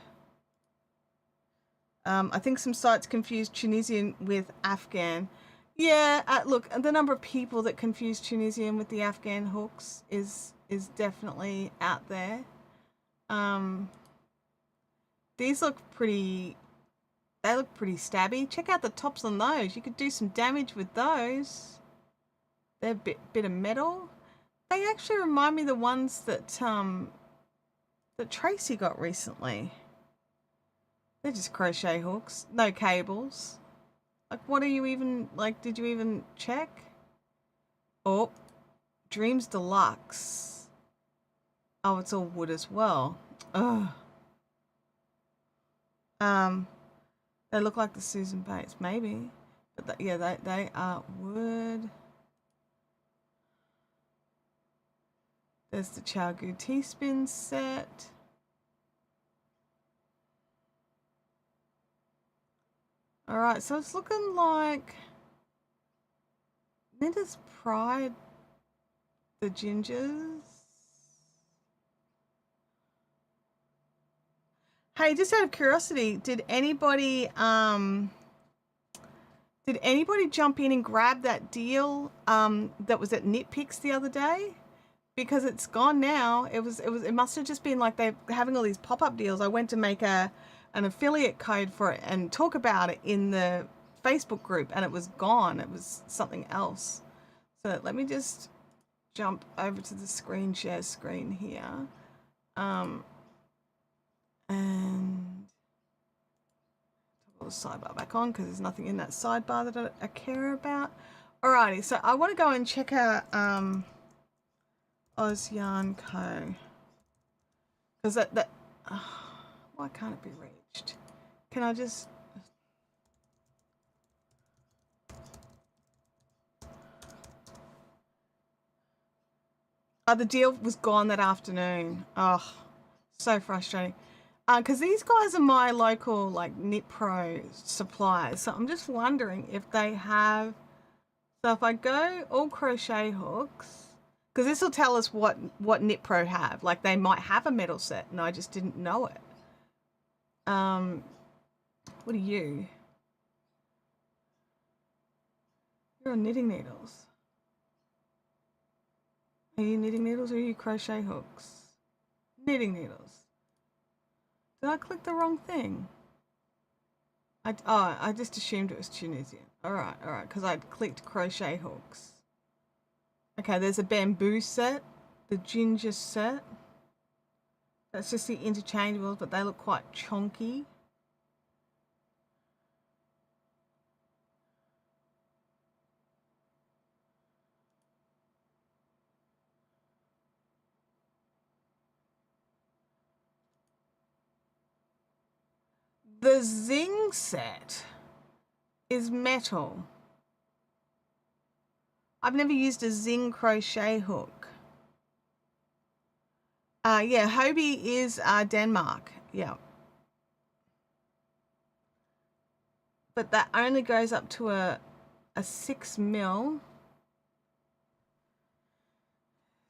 I think some sites confuse Tunisian with Afghan. Yeah, look, the number of people that confuse Tunisian with the Afghan hooks is definitely out there. These look pretty, they look pretty stabby. Check out the tops on those. You could do some damage with those. They're a bit of metal. They actually remind me of the ones that that Tracy got recently. They're just crochet hooks, no cables. Like, what are you even, like, did you even check? Oh, Dreams Deluxe. Oh, it's all wood as well. Ugh. They look like the Susan Bates, maybe. But yeah, they are wood. There's the Chow-Gu T-Spin set. All right, so it's looking like Knitter's Pride, the gingers. Hey, just out of curiosity, did anybody jump in and grab that deal that was at Knitpicks the other day? Because it's gone now. It must have just been like they're having all these pop-up deals. I went to make an affiliate code for it and talk about it in the Facebook group, and it was gone. It was something else. So let me just jump over to the screen share screen here. And put the sidebar back on because there's nothing in that sidebar that I care about. Alrighty, so I want to go and check out Oz Yarn Co. Because why can't it be reached? Can I just... Oh, the deal was gone that afternoon. Oh, so frustrating. Because these guys are my local, like, Knit Pro suppliers. So I'm just wondering if they have... So if I go all crochet hooks... Because this will tell us what Knit Pro have. Like, they might have a metal set and I just didn't know it. What are you? You're on knitting needles. Are you knitting needles or are you crochet hooks? Knitting needles. Did I click the wrong thing? I just assumed it was Tunisian. Alright, because I'd clicked crochet hooks. Okay, there's a bamboo set, the ginger set. That's just the interchangeables, but they look quite chunky. The Zing set is metal. I've never used a Zing crochet hook. Yeah, Hobie is Denmark. Yeah. But that only goes up to a 6mm.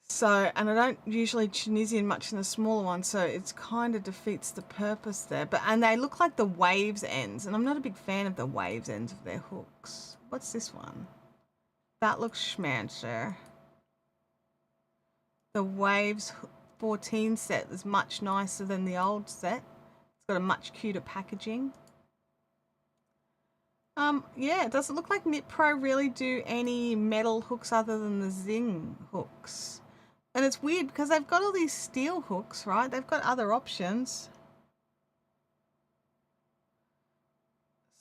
So, and I don't usually Tunisian much in the smaller one, so it's kind of defeats the purpose there. And they look like the waves ends, and I'm not a big fan of the waves ends of their hooks. What's this one? That looks schmancer. The Waves 14 set is much nicer than the old set. It's got a much cuter packaging. Yeah, it doesn't look like Knit Pro really do any metal hooks other than the Zing hooks. And it's weird because they've got all these steel hooks, right? They've got other options.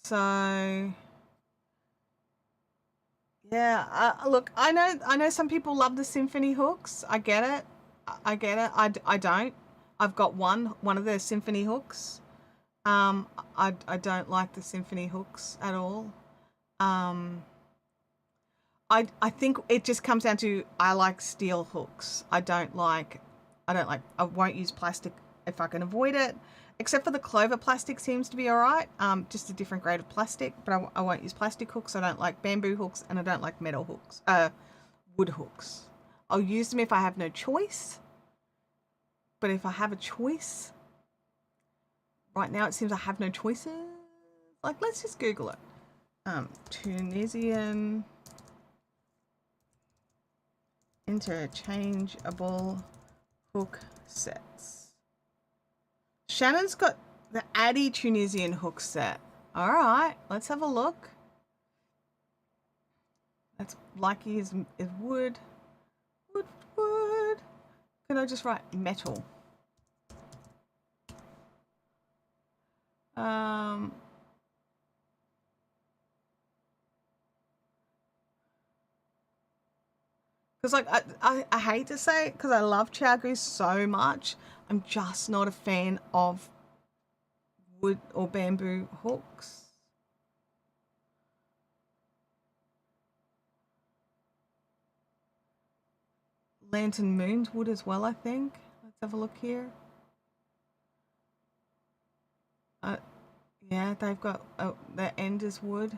So, yeah, look, I know some people love the symphony hooks. I get it. I get it. I don't. I've got one of their symphony hooks. I don't like the symphony hooks at all. I think it just comes down to I like steel hooks. I won't use plastic if I can avoid it. Except for the clover plastic seems to be all right. Just a different grade of plastic, but I won't use plastic hooks. I don't like bamboo hooks and I don't like metal hooks, wood hooks. I'll use them if I have no choice. But if I have a choice, right now it seems I have no choices. Like, let's just Google it. Tunisian interchangeable hook sets. Shannon's got the Addy Tunisian hook set. All right, let's have a look. That's likey is wood. Wood. Can I just write metal? Because like I hate to say it because I love Chiago so much. I'm just not a fan of wood or bamboo hooks. Lantern Moon's wood as well, I think. Let's have a look here. Yeah, they've got their end is wood.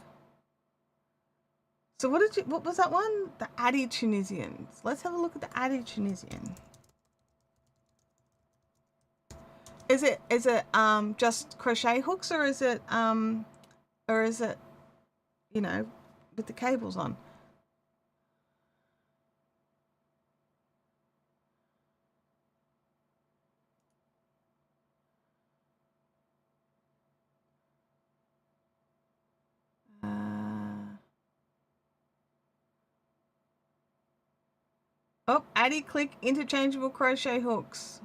So what was that one? The Addy Tunisians. Let's have a look at the Addy Tunisian. Is it just crochet hooks or is it you know, with the cables on? Oh, Addy Click interchangeable crochet hooks.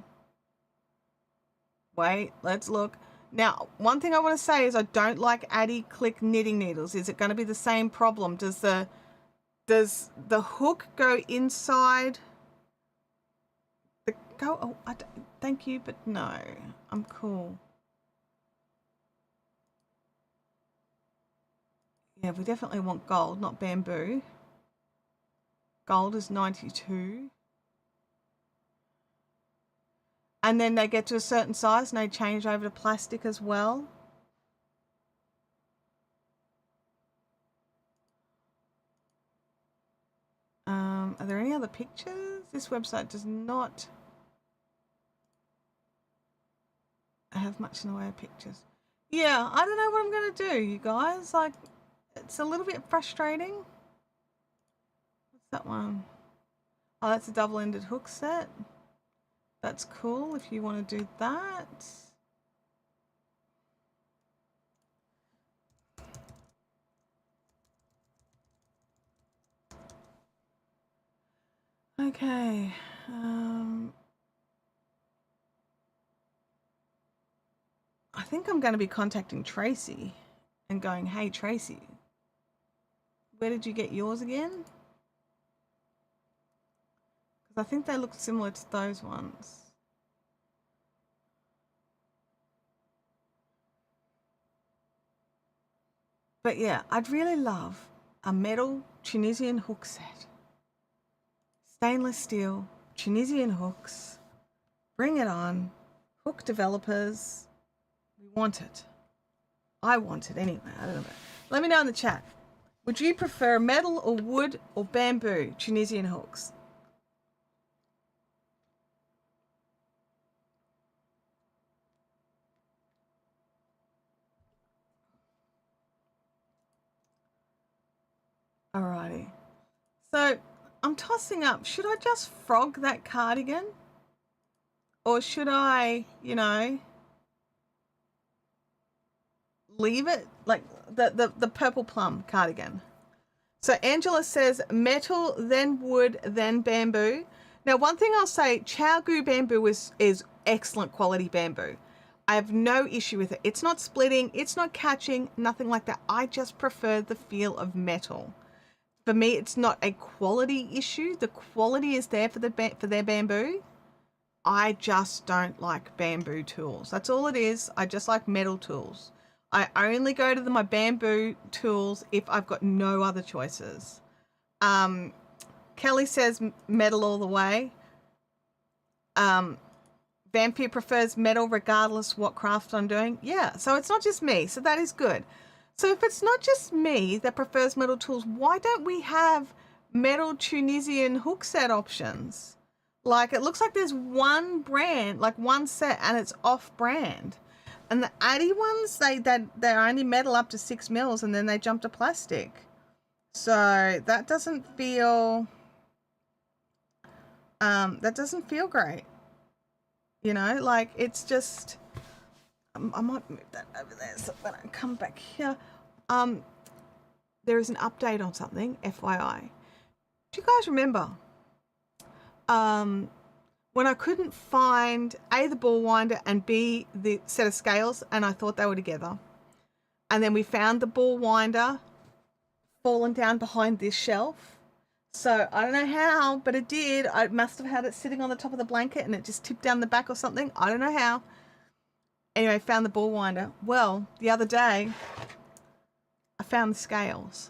Wait, let's look. Now, one thing I want to say is I don't like Addy Click knitting needles. Is it going to be the same problem? Does the hook go inside the go? Oh, thank you, but no, I'm cool. Yeah, we definitely want gold, not bamboo. Gold is 92. And then they get to a certain size and they change over to plastic as well. Are there any other pictures? This website does not have much in the way of pictures. Yeah, I don't know what I'm going to do, you guys. Like, it's a little bit frustrating. What's that one? Oh, that's a double-ended hook set. That's cool if you want to do that. Okay. I think I'm going to be contacting Tracy and going, hey, Tracy, where did you get yours again? Because I think they look similar to those ones. But yeah, I'd really love a metal Tunisian hook set. Stainless steel, Tunisian hooks. Bring it on. Hook developers. We want it. I want it anyway. I don't know. Let me know in the chat. Would you prefer metal or wood or bamboo Tunisian hooks? Alrighty. So I'm tossing up. Should I just frog that cardigan? Or should I, you know, leave it like the purple plum cardigan? So Angela says metal, then wood, then bamboo. Now, one thing I'll say, Chow-Gu bamboo is excellent quality bamboo. I have no issue with it. It's not splitting, it's not catching, nothing like that. I just prefer the feel of metal. For me, it's not a quality issue. The quality is there for their bamboo. I just don't like bamboo tools. That's all it is. I just like metal tools. I only go to my bamboo tools if I've got no other choices. Kelly says metal all the way. Vampire prefers metal regardless what craft I'm doing. Yeah, so it's not just me. So that is good. So if it's not just me that prefers metal tools, why don't we have metal Tunisian hook set options? Like, it looks like there's one brand, like one set, and it's off brand. And the Addy ones, they're only metal up to 6 mils, and then they jump to plastic. So that doesn't feel great. You know, like, it's just, I might move that over there so when I come back here. There is an update on something, FYI. Do you guys remember when I couldn't find A, the ball winder, and B, the set of scales, and I thought they were together? And then we found the ball winder fallen down behind this shelf. So I don't know how, but it did. I must have had it sitting on the top of the blanket and it just tipped down the back or something. I don't know how. Anyway, found the ball winder. Well, the other day, I found the scales.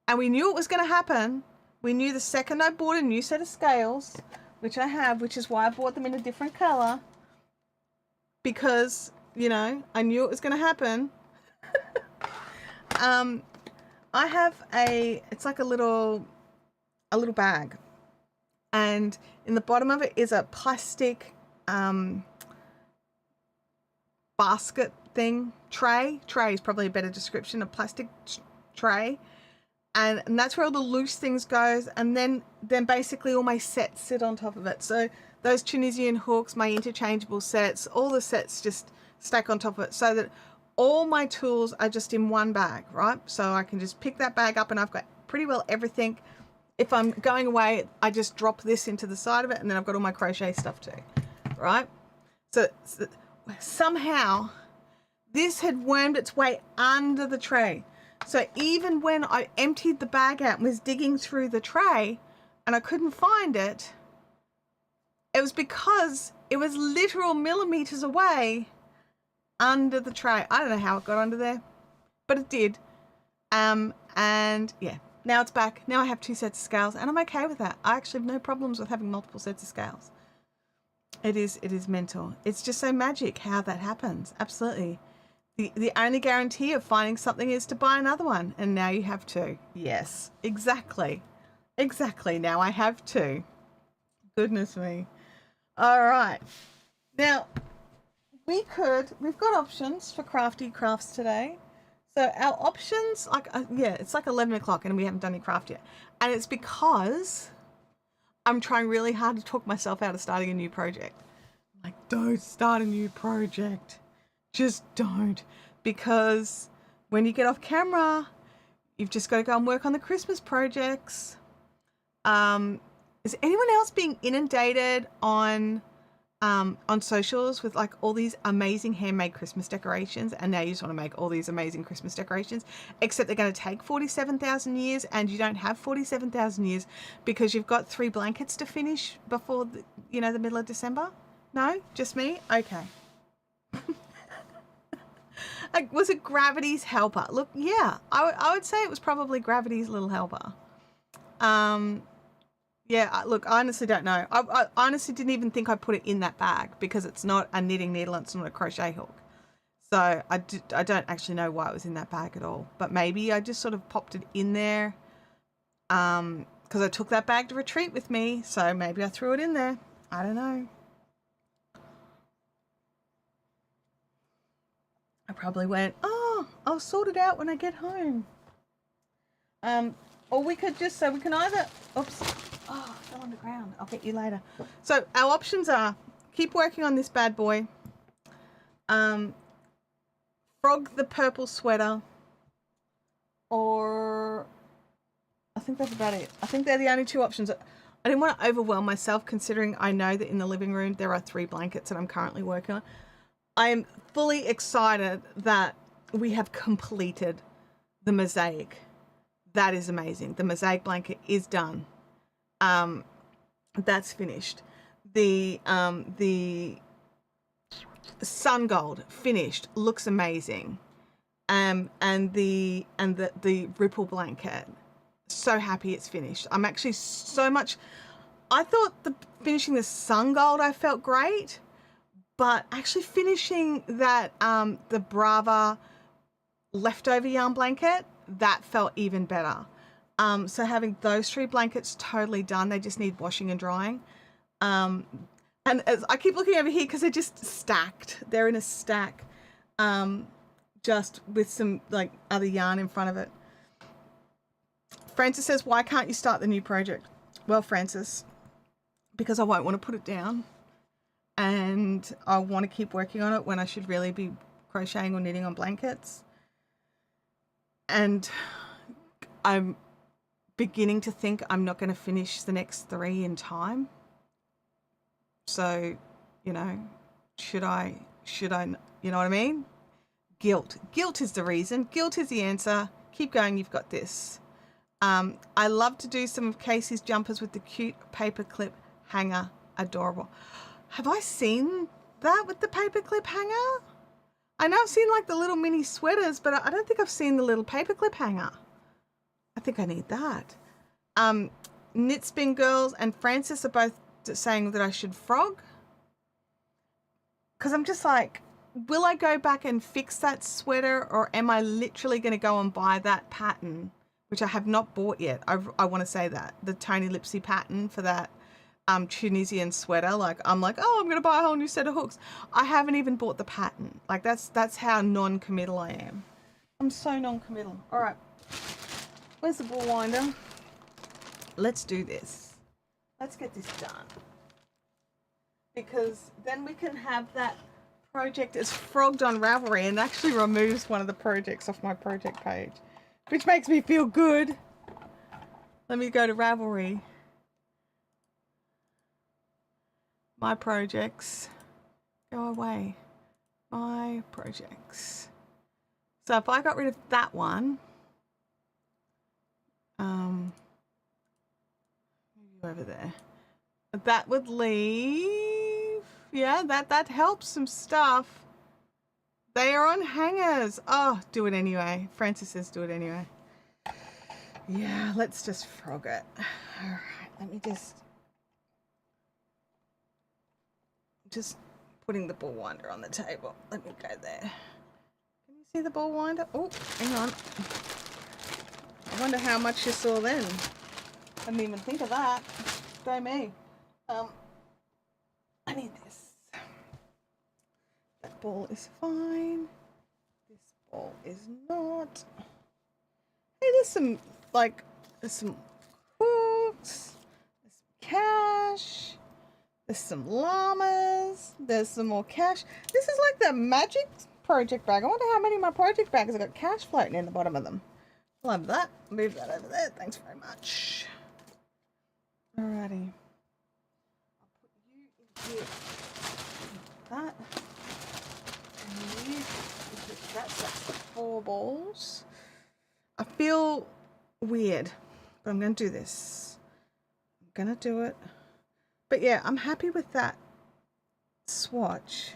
And we knew it was going to happen. We knew the second I bought a new set of scales, which I have, which is why I bought them in a different color. Because, you know, I knew it was going to happen. I have it's like a little bag. And in the bottom of it is a plastic basket thing, tray is probably a better description, a plastic tray, and that's where all the loose things goes, and then basically all my sets sit on top of it. So those Tunisian hooks, my interchangeable sets, all the sets just stack on top of it, so that all my tools are just in one bag, right? So I can just pick that bag up and I've got pretty well everything. If I'm going away, I just drop this into the side of it, and then I've got all my crochet stuff too, right? So somehow this had wormed its way under the tray. So even when I emptied the bag out and was digging through the tray and I couldn't find it, it was because it was literal millimeters away under the tray. I don't know how it got under there, but it did. And yeah, now it's back. Now I have 2 sets of scales and I'm okay with that. I actually have no problems with having multiple sets of scales. It is mental. It's just so magic how that happens. Absolutely. The only guarantee of finding something is to buy another one. And now you have 2. Yes, exactly. Exactly. Now I have 2. Goodness me. All right. Now, we've got options for crafty crafts today. So our options, like, yeah, it's like 11 o'clock and we haven't done any craft yet. And it's because I'm trying really hard to talk myself out of starting a new project. Like, don't start a new project. Just don't. Because when you get off camera, you've just got to go and work on the Christmas projects. Is anyone else being inundated on socials with like all these amazing handmade Christmas decorations, and now you just want to make all these amazing Christmas decorations, except they're going to take 47,000 years and you don't have 47,000 years because you've got 3 blankets to finish before the middle of December? No? Just me? Okay. Like, was it Gravity's helper? Look, yeah, I would say it was probably Gravity's little helper. Yeah, look, I honestly don't know. I honestly didn't even think I put it in that bag because it's not a knitting needle and it's not a crochet hook. So I don't actually know why it was in that bag at all. But maybe I just sort of popped it in there because I took that bag to retreat with me. So maybe I threw it in there. I don't know. I probably went, oh, I'll sort it out when I get home. Or we could just, so we can either, oops. Oh, I fell on the ground. I'll get you later. So our options are keep working on this bad boy. Frog the purple sweater. Or I think that's about it. I think they're the only 2 options. I didn't want to overwhelm myself considering I know that in the living room there are 3 blankets that I'm currently working on. I am fully excited that we have completed the mosaic. That is amazing. The mosaic blanket is done. That's finished. The sungold finished, looks amazing. And the ripple blanket, so happy it's finished. I'm actually so much, I thought finishing the sungold I felt great, but actually finishing that the Brava leftover yarn blanket, that felt even better. So having those 3 blankets totally done, they just need washing and drying. And as I keep looking over here because they're just stacked. They're in a stack, just with some like other yarn in front of it. Francis says, why can't you start the new project? Well, Francis, because I won't want to put it down. And I want to keep working on it when I should really be crocheting or knitting on blankets. And I'm beginning to think I'm not going to finish the next 3 in time. So, should I, you know what I mean? Guilt is the reason. Guilt is the answer. Keep going. You've got this. I love to do some of Casey's jumpers with the cute paperclip hanger. Adorable. Have I seen that with the paperclip hanger? I know I've seen like the little mini sweaters, but I don't think I've seen the little paperclip hanger. I think I need that. Knit Spin Girls and Francis are both saying that I should frog. Because I'm just like, will I go back and fix that sweater, or am I literally going to go and buy that pattern, which I have not bought yet? I want to say that. The Tony Lipsy pattern for that Tunisian sweater. Like, I'm like, oh, I'm going to buy a whole new set of hooks. I haven't even bought the pattern. Like, that's how non-committal I am. I'm so non-committal. All right. Where's the ball winder? Let's do this. Let's get this done. Because then we can have that project as frogged on Ravelry, and actually removes one of the projects off my project page, which makes me feel good. Let me go to Ravelry. My projects. Go away. My projects. So if I got rid of that one, over there, that would leave, yeah, that helps some stuff. They are on hangers. Oh, do it anyway. Francis says do it anyway. Yeah, let's just frog it. All right, let me just putting the ball winder on the table. Let me go there. Can you see the ball winder? Oh, hang on. I wonder how much you saw then. I didn't even think of that. Go me. I need this. That ball is fine. This ball is not. Hey, there's some hooks, there's some cash, there's some llamas, there's some more cash. This is like the magic project bag. I wonder how many of my project bags have got cash floating in the bottom of them. Love that. Move that over there. Thanks very much. Alrighty. I'll put you in here. That. And you. That's 4 balls. I feel weird, but I'm going to do this. I'm going to do it. But yeah, I'm happy with that swatch.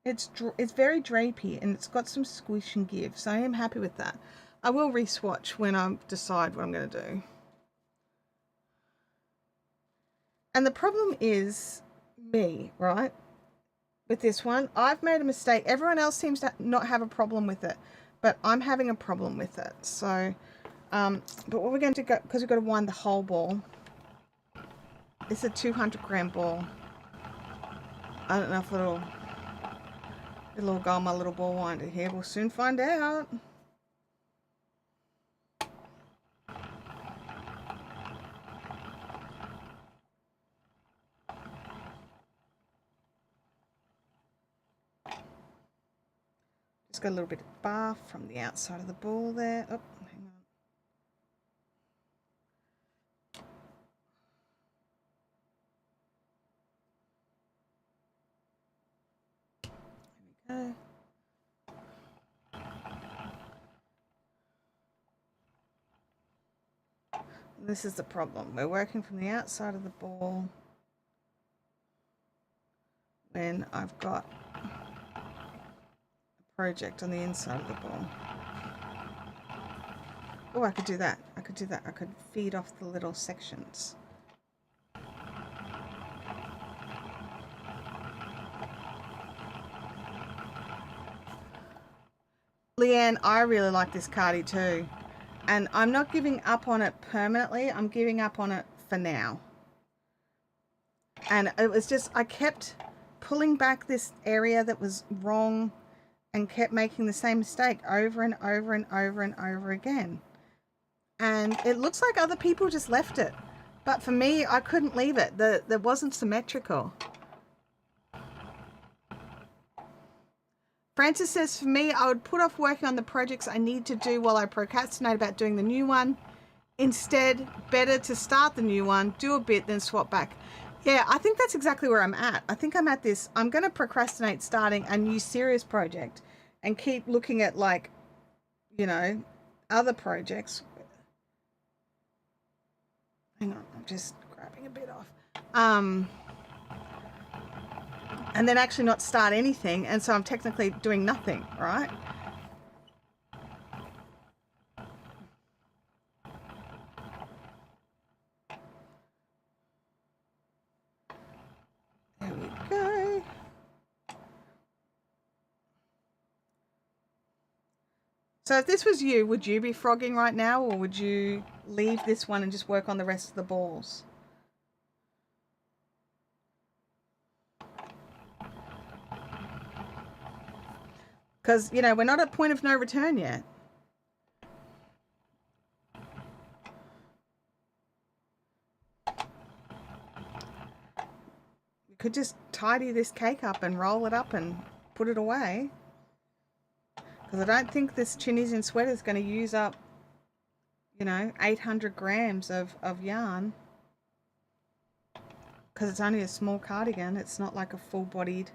It's very drapey and it's got some squish and give, so I am happy with that. I will re-swatch when I decide what I'm going to do. And the problem is me, right? With this one, I've made a mistake. Everyone else seems to not have a problem with it, but I'm having a problem with it. So, but what we're going to go, because we've got to wind the whole ball. It's a 200-gram ball. I don't know if it'll all go on my little ball winder here. We'll soon find out. Just got a little bit of bar from the outside of the ball there. Oh, hang on. There we go. This is the problem. We're working from the outside of the ball when I've got a project on the inside of the ball. Oh, I could do that. I could do that. I could feed off the little sections. Leanne, I really like this cardie too. And I'm not giving up on it permanently. I'm giving up on it for now. And it was just, I kept pulling back this area that was wrong and kept making the same mistake over and over and over and over again. And it looks like other people just left it. But for me, I couldn't leave it. That wasn't symmetrical. Francis says, for me, I would put off working on the projects I need to do while I procrastinate about doing the new one. Instead, better to start the new one, do a bit, then swap back. Yeah, I think that's exactly where I'm at. I think I'm at this. I'm going to procrastinate starting a new serious project and keep looking at, like, you know, other projects. Hang on, I'm just grabbing a bit off. And then actually not start anything, and so I'm technically doing nothing, right? There we go. So if this was you, would you be frogging right now, or would you leave this one and just work on the rest of the balls? Because, you know, we're not at point of no return yet. You could just tidy this cake up and roll it up and put it away. Because I don't think this Tunisian sweater is going to use up, you know, 800 grams of yarn. Because it's only a small cardigan. It's not like a full-bodied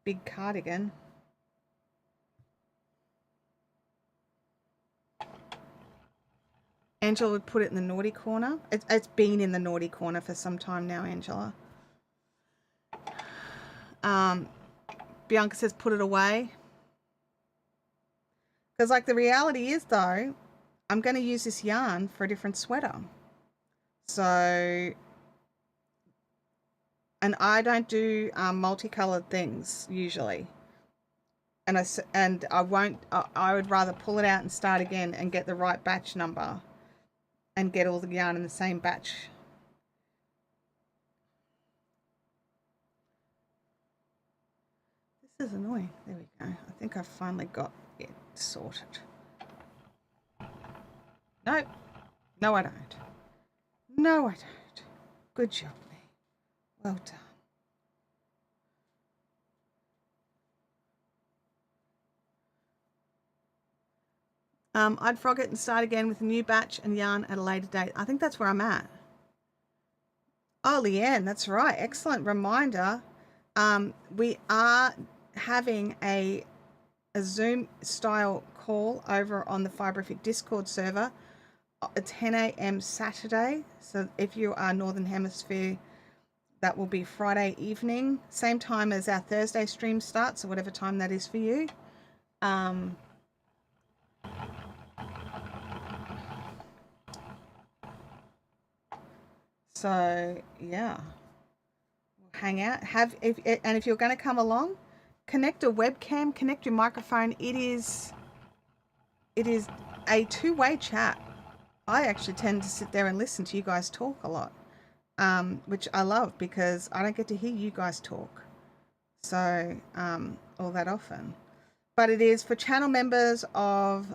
big cardigan. Angela would put it in the naughty corner. It's been in the naughty corner for some time now, Angela. Bianca says put it away. Because like the reality is though, I'm going to use this yarn for a different sweater. So, and I don't do multicolored things usually. And I won't, I would rather pull it out and start again and get the right batch number and get all the yarn in the same batch. This is annoying. There we go. I think I've finally got it sorted. Nope. No, I don't. No, I don't. Good job, Lee. Well done. I'd frog it and start again with a new batch and yarn at a later date. I think that's where I'm at. Oh, Leanne, that's right. Excellent reminder. We are having a Zoom style call over on the Fibrific Discord server at 10 a.m. Saturday. So if you are Northern Hemisphere, that will be Friday evening, same time as our Thursday stream starts, so whatever time that is for you. So yeah, we'll hang out. If you're going to come along, connect a webcam, connect your microphone. It is a two-way chat. I actually tend to sit there and listen to you guys talk a lot, which I love because I don't get to hear you guys talk so all that often. But it is for channel members of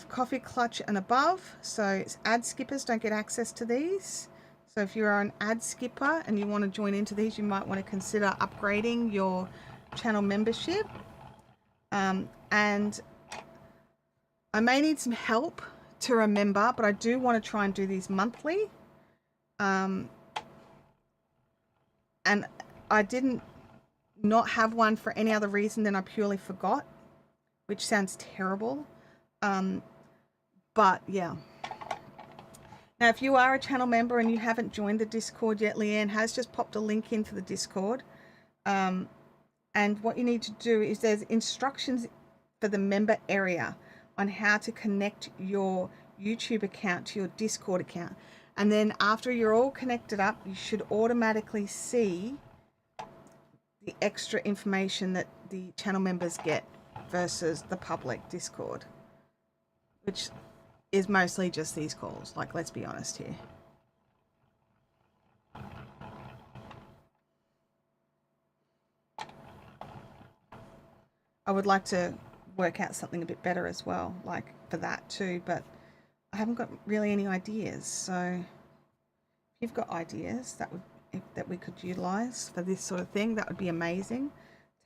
Coffee Clutch and above. So ad skippers don't get access to these. So if you're an ad skipper and you want to join into these, you might want to consider upgrading your channel membership. And I may need some help to remember, but I do want to try and do these monthly. And I didn't not have one for any other reason than I purely forgot, which sounds terrible. But yeah. Now, if you are a channel member and you haven't joined the Discord yet, Leanne has just popped a link in for the Discord. And what you need to do is there's instructions for the member area on how to connect your YouTube account to your Discord account. And then after you're all connected up, you should automatically see the extra information that the channel members get versus the public Discord, which is mostly just these calls. Like, let's be honest here. I would like to work out something a bit better as well, like for that too, but I haven't got really any ideas. So if you've got ideas that we could utilize for this sort of thing, that would be amazing.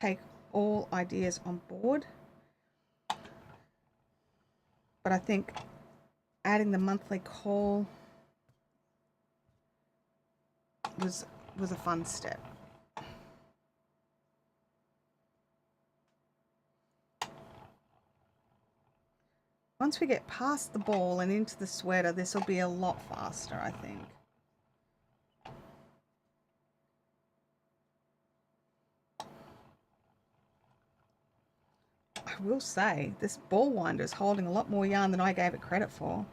Take all ideas on board. But I think adding the monthly call was a fun step. Once we get past the ball and into the sweater, this will be a lot faster, I think. I will say, this ball winder is holding a lot more yarn than I gave it credit for.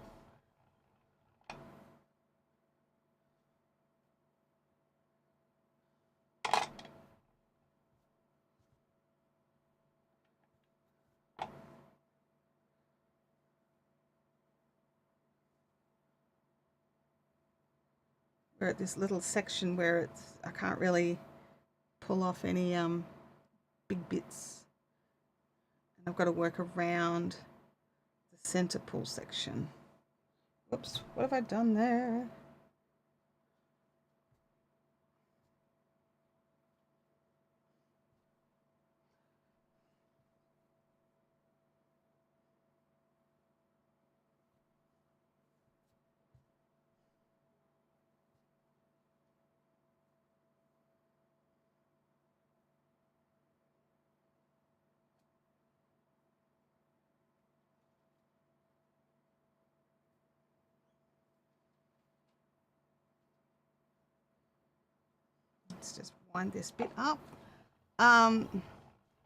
We're at this little section where I can't really pull off any big bits. And I've got to work around the center pull section. Whoops, what have I done there? let's just wind this bit up.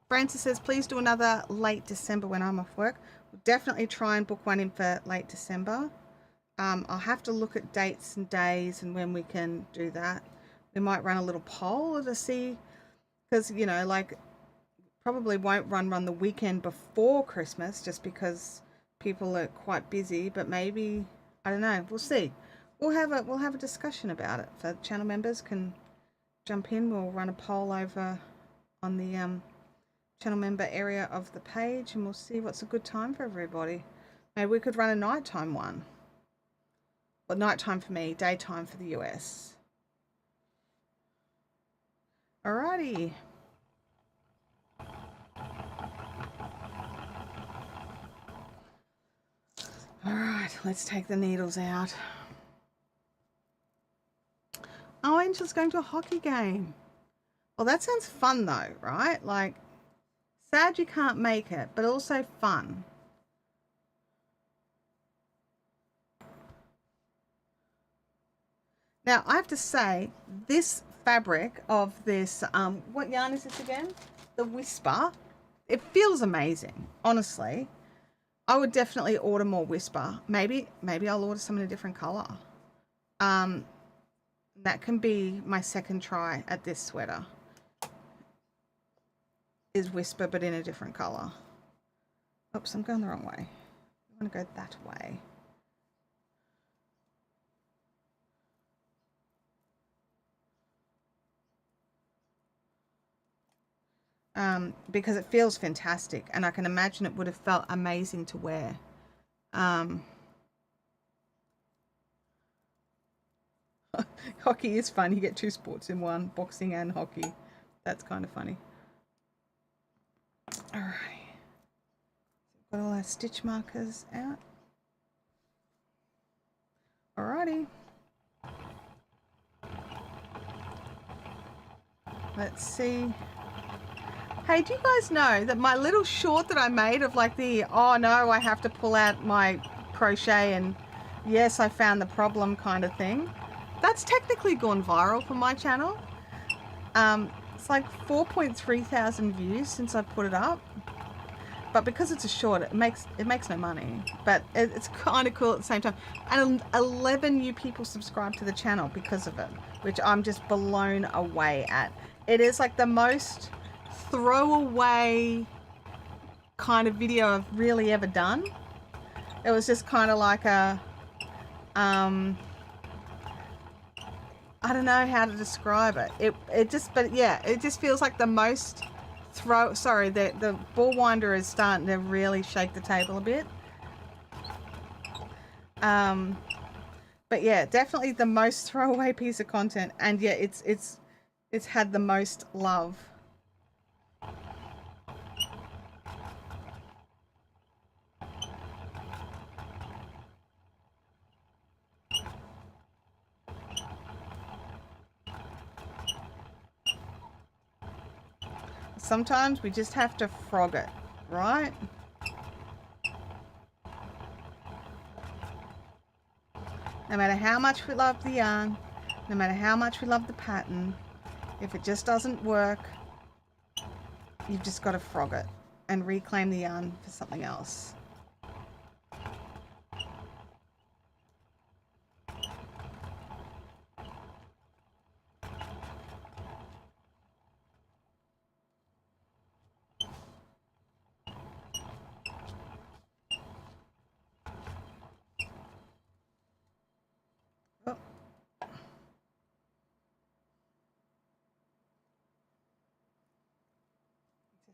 Francis says, please do another late December when I'm off work. We'll definitely try and book one in for late December. I'll have to look at dates and days and when we can do that. We might run a little poll to see, because, you know, like, probably won't run the weekend before Christmas just because people are quite busy, but maybe, I don't know, we'll see. We'll have a discussion about it. So channel members can jump in. We'll run a poll over on the channel member area of the page, and we'll see what's a good time for everybody. Maybe we could run a nighttime one. Well, nighttime for me, daytime for the US. Alrighty. Alright, let's take the needles out. Oh, Angel's going to a hockey game. Well, that sounds fun though, right? Like, sad you can't make it, but also fun. Now, I have to say, this fabric of this, what yarn is this again? The Whisper. It feels amazing, honestly. I would definitely order more Whisper. Maybe I'll order some in a different color. That can be my second try at this sweater. Is Whisper, but in a different color. Oops, I'm going the wrong way. I want to go that way. Because it feels fantastic, and I can imagine it would have felt amazing to wear. Hockey is fun. You get two sports in one, boxing and hockey. That's kind of funny. Alright. Got all our stitch markers out. Alrighty. Let's see. Hey, do you guys know that my little short that I made of like the, oh no, I have to pull out my crochet and yes, I found the problem kind of thing, that's technically gone viral for my channel. It's like 4.3 thousand views since I put it up. But because it's a short, it makes no money. But it's kind of cool at the same time. And 11 new people subscribe to the channel because of it, which I'm just blown away at. It is like the most throwaway kind of video I've really ever done. It was just kind of like a, I don't know how to describe it. It just feels like the most the ball winder is starting to really shake the table a bit. But yeah, definitely the most throwaway piece of content, and yeah, it's had the most love. Sometimes we just have to frog it, right? No matter how much we love the yarn, no matter how much we love the pattern, if it just doesn't work, you've just got to frog it and reclaim the yarn for something else.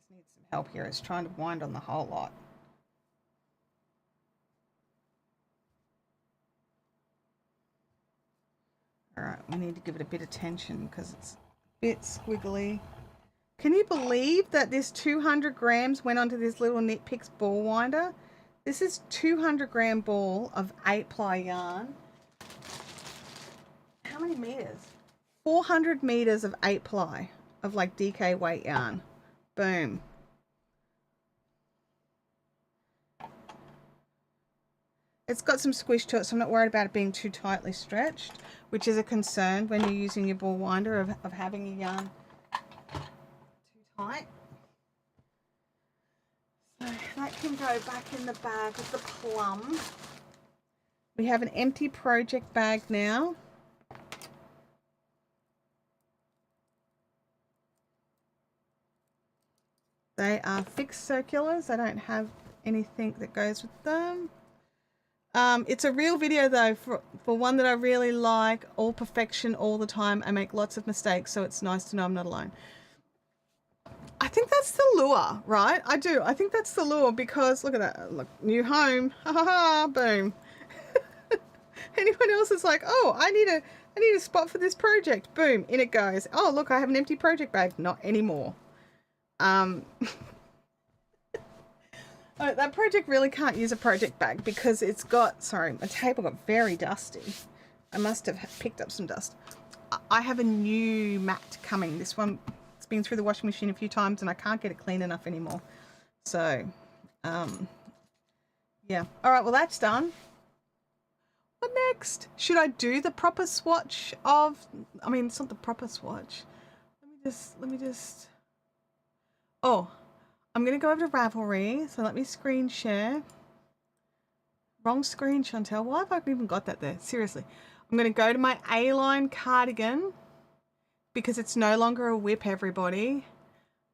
Needs some help here. It's trying to wind on the whole lot. Alright, we need to give it a bit of tension because it's a bit squiggly. Can you believe that this 200 grams went onto this little Knit Picks ball winder? This is 200 gram ball of 8-ply yarn. How many meters? 400 meters of 8-ply of like DK weight yarn. Boom. It's got some squish to it, so I'm not worried about it being too tightly stretched, which is a concern when you're using your ball winder of having your yarn too tight. So that can go back in the bag with the plum. We have an empty project bag now. They are fixed circulars. I don't have anything that goes with them. It's a real video though, for one that I really like. All perfection all the time. I make lots of mistakes, so it's nice to know I'm not alone. I think that's the lure, right? I do. I think that's the lure because look at that. Look, new home. Ha ha ha. Boom. Anyone else is like, oh, I need a spot for this project. Boom, in it goes. Oh, look, I have an empty project bag. Not anymore. Oh, that project really can't use a project bag because it's got, sorry, my table got very dusty. I must have picked up some dust. I have a new mat coming. This one, it's been through the washing machine a few times and I can't get it clean enough anymore. So, yeah. All right, well, that's done. What next? Should I do the proper swatch of, I mean, it's not the proper swatch. Let me just, oh, I'm going to go over to Ravelry. So let me screen share. Wrong screen, Chantelle. Why have I even got that there? Seriously. I'm going to go to my A-line cardigan because it's no longer a whip, everybody.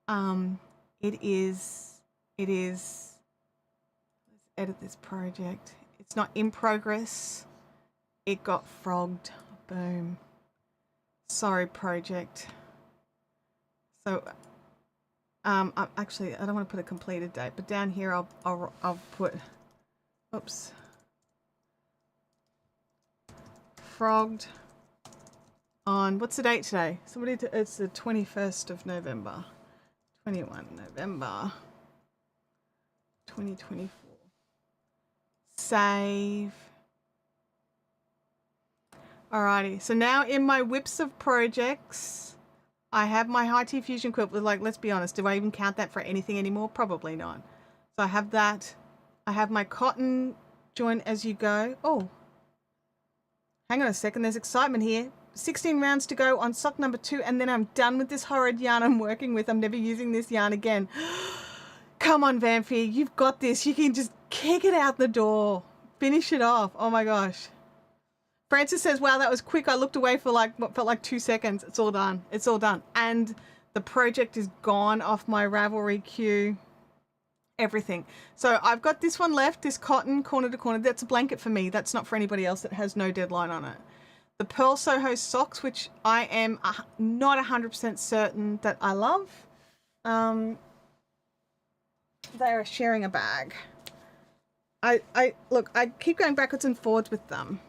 It is, let's edit this project. It's not in progress. It got frogged. Boom. Sorry, project. So, actually, I don't want to put a completed date, but down here I'll put, oops, frogged on, what's the date today? It's the 21st of November, 21 November, 2024. Save. Alrighty, so now in my whips of projects, I have my high tea fusion quilt with, like, let's be honest, do I even count that for anything anymore? Probably not. So I have that. I have my cotton join as you go. Oh, hang on a second, there's excitement here. 16 rounds to go on sock number 2, and then I'm done with this horrid yarn I'm working with. I'm never using this yarn again. Come on, Vamphy, you've got this. You can just kick it out the door. Finish it off. Oh my gosh. Francis says, wow, that was quick. I looked away for like what felt like 2 seconds. It's all done. It's all done. And the project is gone off my Ravelry queue. Everything. So I've got this one left, this cotton corner to corner. That's a blanket for me. That's not for anybody else that has no deadline on it. The Pearl Soho socks, which I am not 100% certain that I love. They are sharing a bag. Look, I keep going backwards and forwards with them.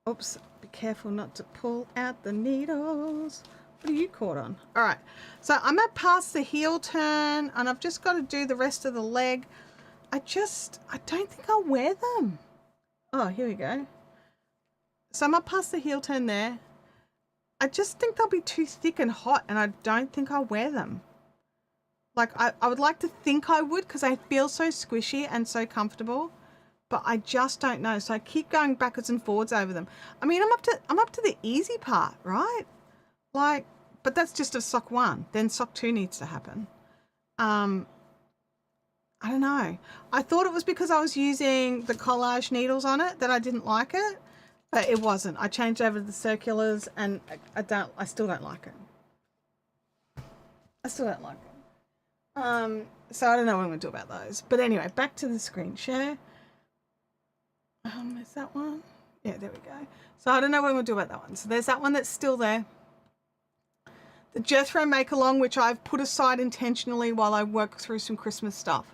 Oops, be careful not to pull out the needles. What are you caught on? All right, so I'm at past the heel turn and I've just got to do the rest of the leg. I don't think I'll wear them. Oh, here we go. So I'm up past the heel turn there. I just think they'll be too thick and hot and I don't think I'll wear them. Like, I would like to think I would because I feel so squishy and so comfortable, but I just don't know. So I keep going backwards and forwards over them. I mean, I'm up to the easy part, right? Like, but that's just of sock 1. Then sock 2 needs to happen. I don't know. I thought it was because I was using the collage needles on it that I didn't like it, but it wasn't. I changed over to the circulars and I still don't like it. I still don't like it. So I don't know what I'm going to do about those. But anyway, back to the screen share. Is that one? Yeah, there we go. So I don't know what I'm going to do about that one. So there's that one that's still there. The Jethro Make Along, which I've put aside intentionally while I work through some Christmas stuff.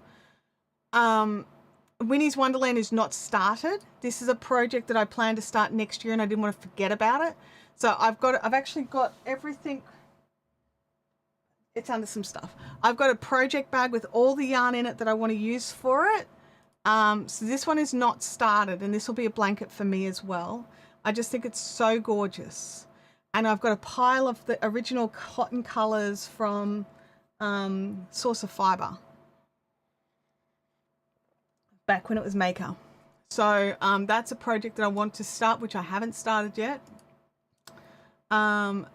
Winnie's Wonderland is not started. This is a project that I plan to start next year and I didn't want to forget about it. So I've actually got everything. It's under some stuff. I've got a project bag with all the yarn in it that I want to use for it. So this one is not started and this will be a blanket for me as well. I just think it's so gorgeous. And I've got a pile of the original cotton colors from Source of Fiber. Back when it was Maker. So that's a project that I want to start, which I haven't started yet. The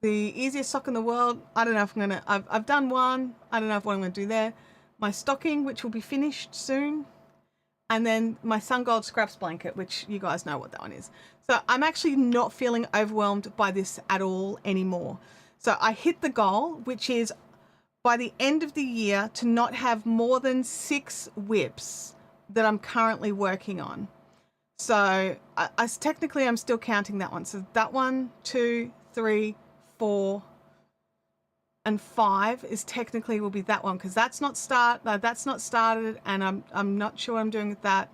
easiest sock in the world, I don't know if I'm gonna, I've done one, I don't know what I'm gonna do there. My stocking, which will be finished soon. And then my sungold scraps blanket, which you guys know what that one is. So I'm actually not feeling overwhelmed by this at all anymore. So I hit the goal, which is by the end of the year to not have more than 6 whips that I'm currently working on. So technically I'm still counting that one. So that 1, 2, 3, 4, and 5 is technically will be that one, because that's not started, and I'm not sure what I'm doing with that,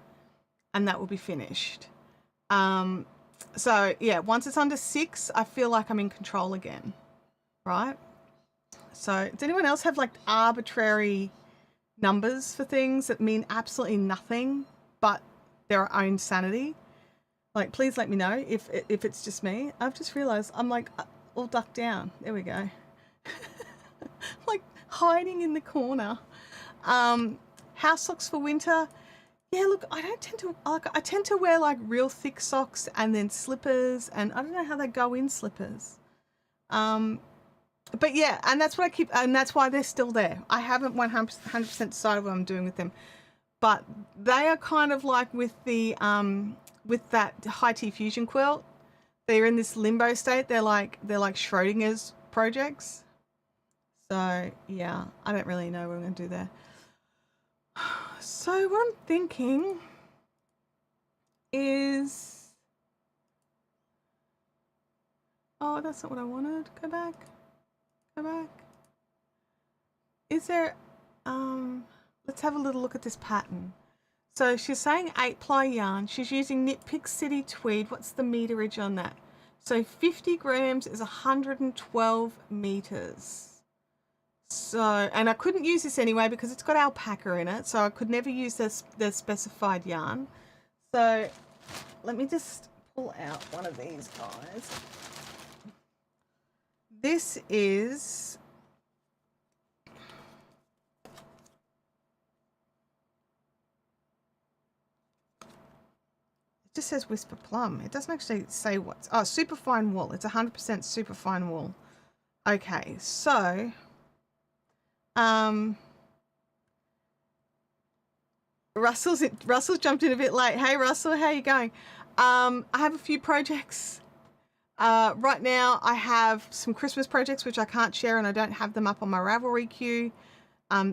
and that will be finished. So yeah, once it's under 6, I feel like I'm in control again, right? So does anyone else have like arbitrary numbers for things that mean absolutely nothing but their own sanity? Like, please let me know if it's just me. I've just realized I'm like all ducked down. There we go. Like hiding in the corner. House socks for winter. Yeah, look, I tend to wear like real thick socks and then slippers, and I don't know how they go in slippers. But yeah, and that's what I keep, and that's why they're still there. I haven't 100% decided what I'm doing with them, but they are kind of like with the with that high tea fusion quilt. They're in this limbo state. They're like Schrodinger's projects. So yeah, I don't really know what I'm going to do there. So what I'm thinking is, oh, that's not what I wanted. Go back. Is there, let's have a little look at this pattern. So she's saying 8-ply yarn. She's using Knit Pick City tweed. What's the meterage on that? So 50 grams is 112 meters. So, and I couldn't use this anyway because it's got alpaca in it, so I could never use the specified yarn. So let me just pull out one of these guys. This is it just says Whisper Plum. It doesn't actually say what's, oh, super fine wool. It's 100% super fine wool. Okay, so Russell's jumped in a bit late. Hey Russell, how are you going? I have a few projects. Right now I have some Christmas projects which I can't share, and I don't have them up on my Ravelry queue.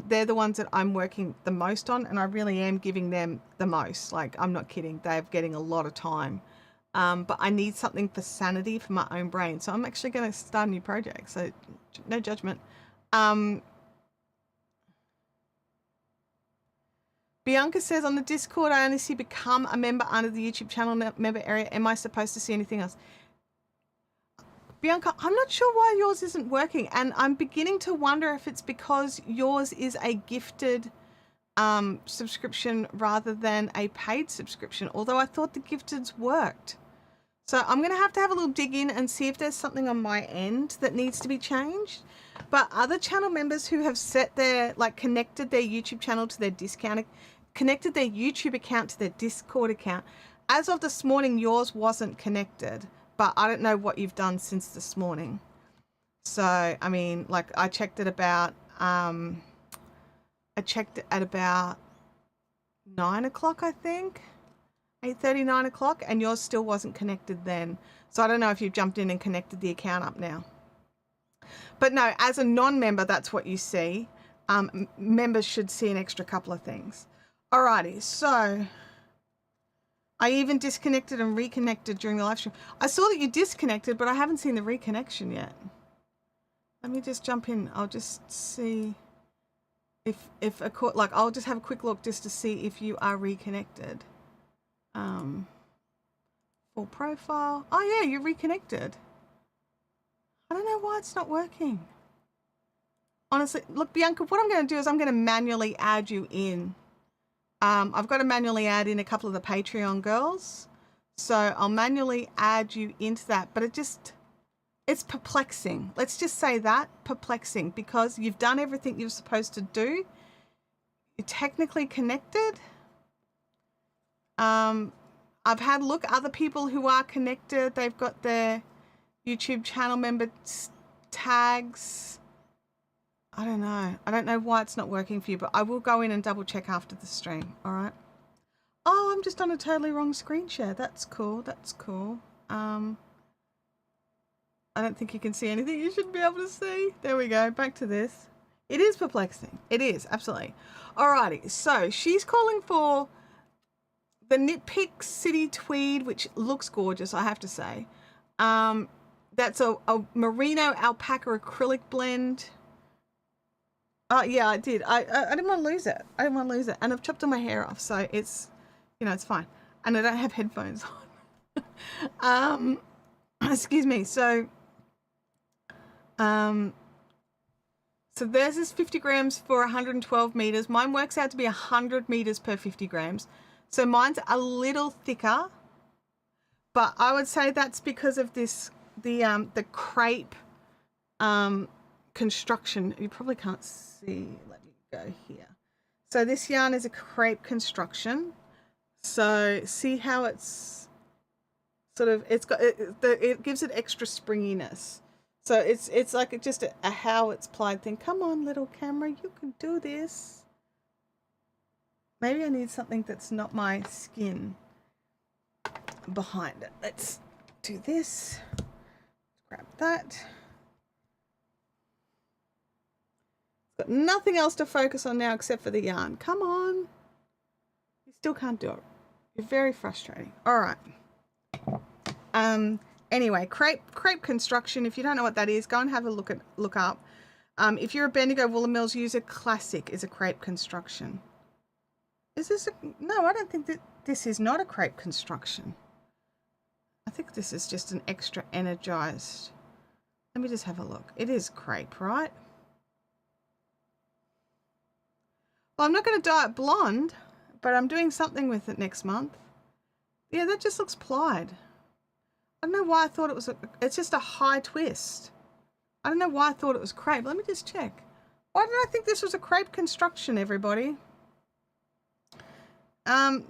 They're the ones that I'm working the most on, and I really am giving them the most. Like, I'm not kidding. They're getting a lot of time. But I need something for sanity for my own brain. So I'm actually going to start a new project. So no judgment. Bianca says on the Discord, I only see become a member under the YouTube channel member area. Am I supposed to see anything else? Bianca, I'm not sure why yours isn't working, and I'm beginning to wonder if it's because yours is a gifted subscription rather than a paid subscription, although I thought the gifteds worked. So I'm going to have a little dig in and see if there's something on my end that needs to be changed. But other channel members who have set their, like, connected their YouTube channel to their discount, connected their YouTube account to their Discord account, as of this morning, yours wasn't connected. But I don't know what you've done since this morning. So, I mean, like, I checked at about 9 o'clock, I think. 8:30, 9 o'clock, and yours still wasn't connected then. So I don't know if you've jumped in and connected the account up now. But no, as a non-member, that's what you see. Members should see an extra couple of things. Alrighty, so I even disconnected and reconnected during the live stream. I saw that you disconnected, but I haven't seen the reconnection yet. Let me just jump in. I'll just see if I'll just have a quick look just to see if you are reconnected. Full profile. Oh yeah, you're reconnected. I don't know why it's not working. Honestly, look, Bianca, what I'm going to do is I'm going to manually add you in. I've got to manually add in a couple of the Patreon girls. So I'll manually add you into that. But it's perplexing. Let's just say that, perplexing, because you've done everything you're supposed to do. You're technically connected. I've had look other people who are connected. They've got their YouTube channel member tags. I don't know. I don't know why it's not working for you, but I will go in and double check after the stream. All right. Oh, I'm just on a totally wrong screen share. That's cool. That's cool. I don't think you can see anything you should be able to see. There we go. Back to this. It is perplexing. It is, absolutely. Alrighty. So she's calling for the Knit Pick City Tweed, which looks gorgeous, I have to say. That's a merino alpaca acrylic blend. Yeah, I did. I didn't want to lose it. I didn't want to lose it. And I've chopped all my hair off, so it's, you know, it's fine. And I don't have headphones on. Excuse me. So theirs is 50 grams for 112 meters. Mine works out to be 100 meters per 50 grams. So mine's a little thicker, but I would say that's because of this, the crepe construction. You probably can't see. Let me go here. So this yarn is a crepe construction. So see how it's sort of, it gives it extra springiness. So it's like just a how it's plied thing. Come on, little camera, you can do this. Maybe I need something that's not my skin behind it. Let's do this. Grab that. Got nothing else to focus on now except for the yarn. Come on. You still can't do it. You're very frustrating. All right. Anyway, crepe construction. If you don't know what that is, go and have a look up. If you're a Bendigo Woolen Mills user, classic is a crepe construction. Is this no, I don't think that this is not a crepe construction. I think this is just an extra energized. Let me just have a look. It is crepe, right? Well, I'm not going to dye it blonde, but I'm doing something with it next month. Yeah, that just looks plied. I don't know why I thought it was, it's just a high twist. I don't know why I thought it was crepe. Let me just check. Why did I think this was a crepe construction, everybody? But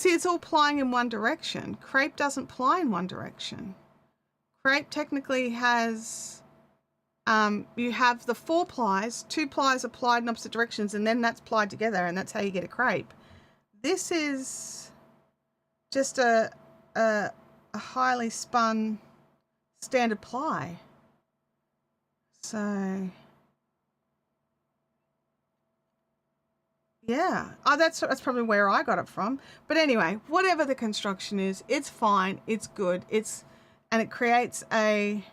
see, it's all plying in one direction. Crepe doesn't ply in one direction. Crepe technically has, you have the 4 plies, 2 plies are plied in opposite directions, and then that's plied together, and that's how you get a crepe. This is just a highly spun standard ply. So yeah, oh, that's probably where I got it from. But anyway, whatever the construction is, it's fine, it's good, and it creates a,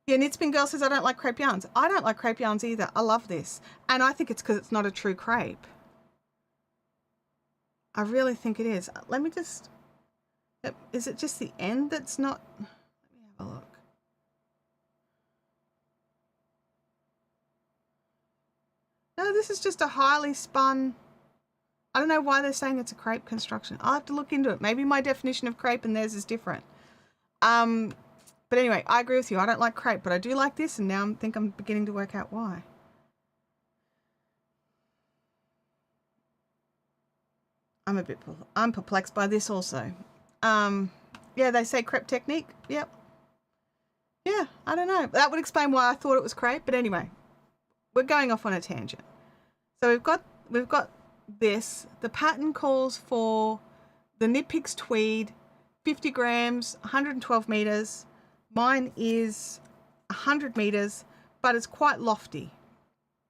yeah, Knitspin Girl says, I don't like crepe yarns. I don't like crepe yarns either. I love this. And I think it's because it's not a true crepe. I really think it is. Let me just, is it just the end that's not, let me have a look. No, this is just a highly spun, I don't know why they're saying it's a crepe construction. I'll have to look into it. Maybe my definition of crepe and theirs is different. But anyway, I agree with you. I don't like crepe, but I do like this, and now I think I'm beginning to work out why. I'm perplexed by this also. Yeah, they say crepe technique. Yep. Yeah, I don't know. That would explain why I thought it was crepe, but anyway. We're going off on a tangent. So we've got this. The pattern calls for the Knit Picks Tweed, 50 grams, 112 meters. Mine is 100 meters, but it's quite lofty.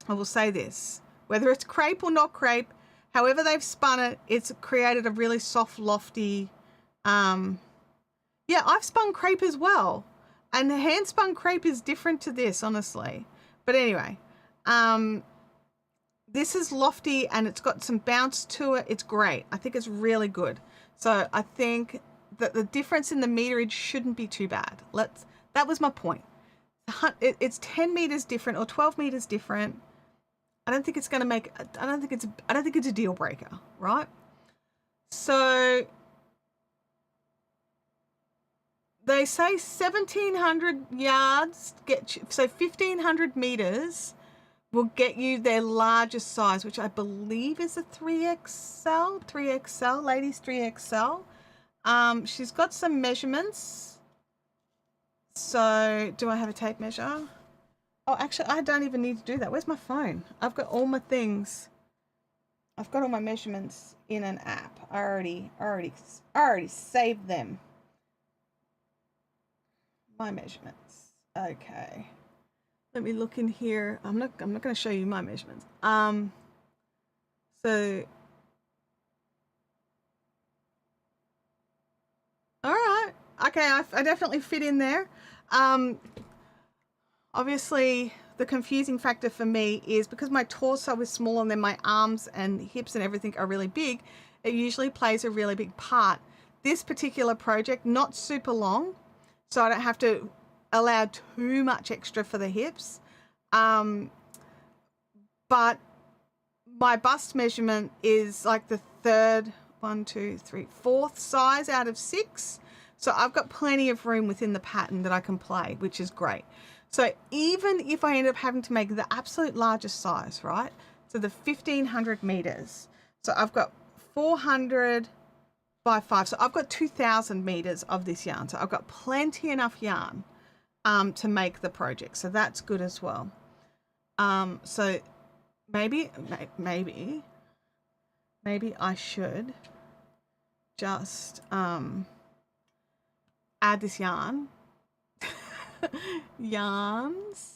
I will say this, whether it's crepe or not crepe, however they've spun it, it's created a really soft, lofty, yeah, I've spun crepe as well. And hand spun crepe is different to this, honestly. But anyway, this is lofty and it's got some bounce to it. It's great. I think it's really good. So I think that the difference in the meterage shouldn't be too bad. That was my point. It's 10 meters different or 12 meters different. I don't think it's going to make, I don't think it's a deal breaker, right? So they say 1,700 yards, so 1,500 meters will get you their largest size, which I believe is a 3XL, ladies 3XL. She's got some measurements. So do I have a tape measure? Oh, actually, I don't even need to do that. Where's my phone? I've got all my things. I've got all my measurements in an app. I already saved them. My measurements. Okay. Let me look in here. I'm not going to show you my measurements. So all right. Okay, I definitely fit in there. Obviously, the confusing factor for me is because my torso is small and then my arms and hips and everything are really big, it usually plays a really big part. This particular project, not super long, so I don't have to allow too much extra for the hips. But my bust measurement is like the fourth size out of 6. So I've got plenty of room within the pattern that I can play, which is great. So even if I end up having to make the absolute largest size, right? So the 1500 meters. So I've got 400 by 5. So I've got 2000 meters of this yarn. So I've got plenty enough yarn to make the project. So that's good as well. So maybe I should just add this yarn. Yarns.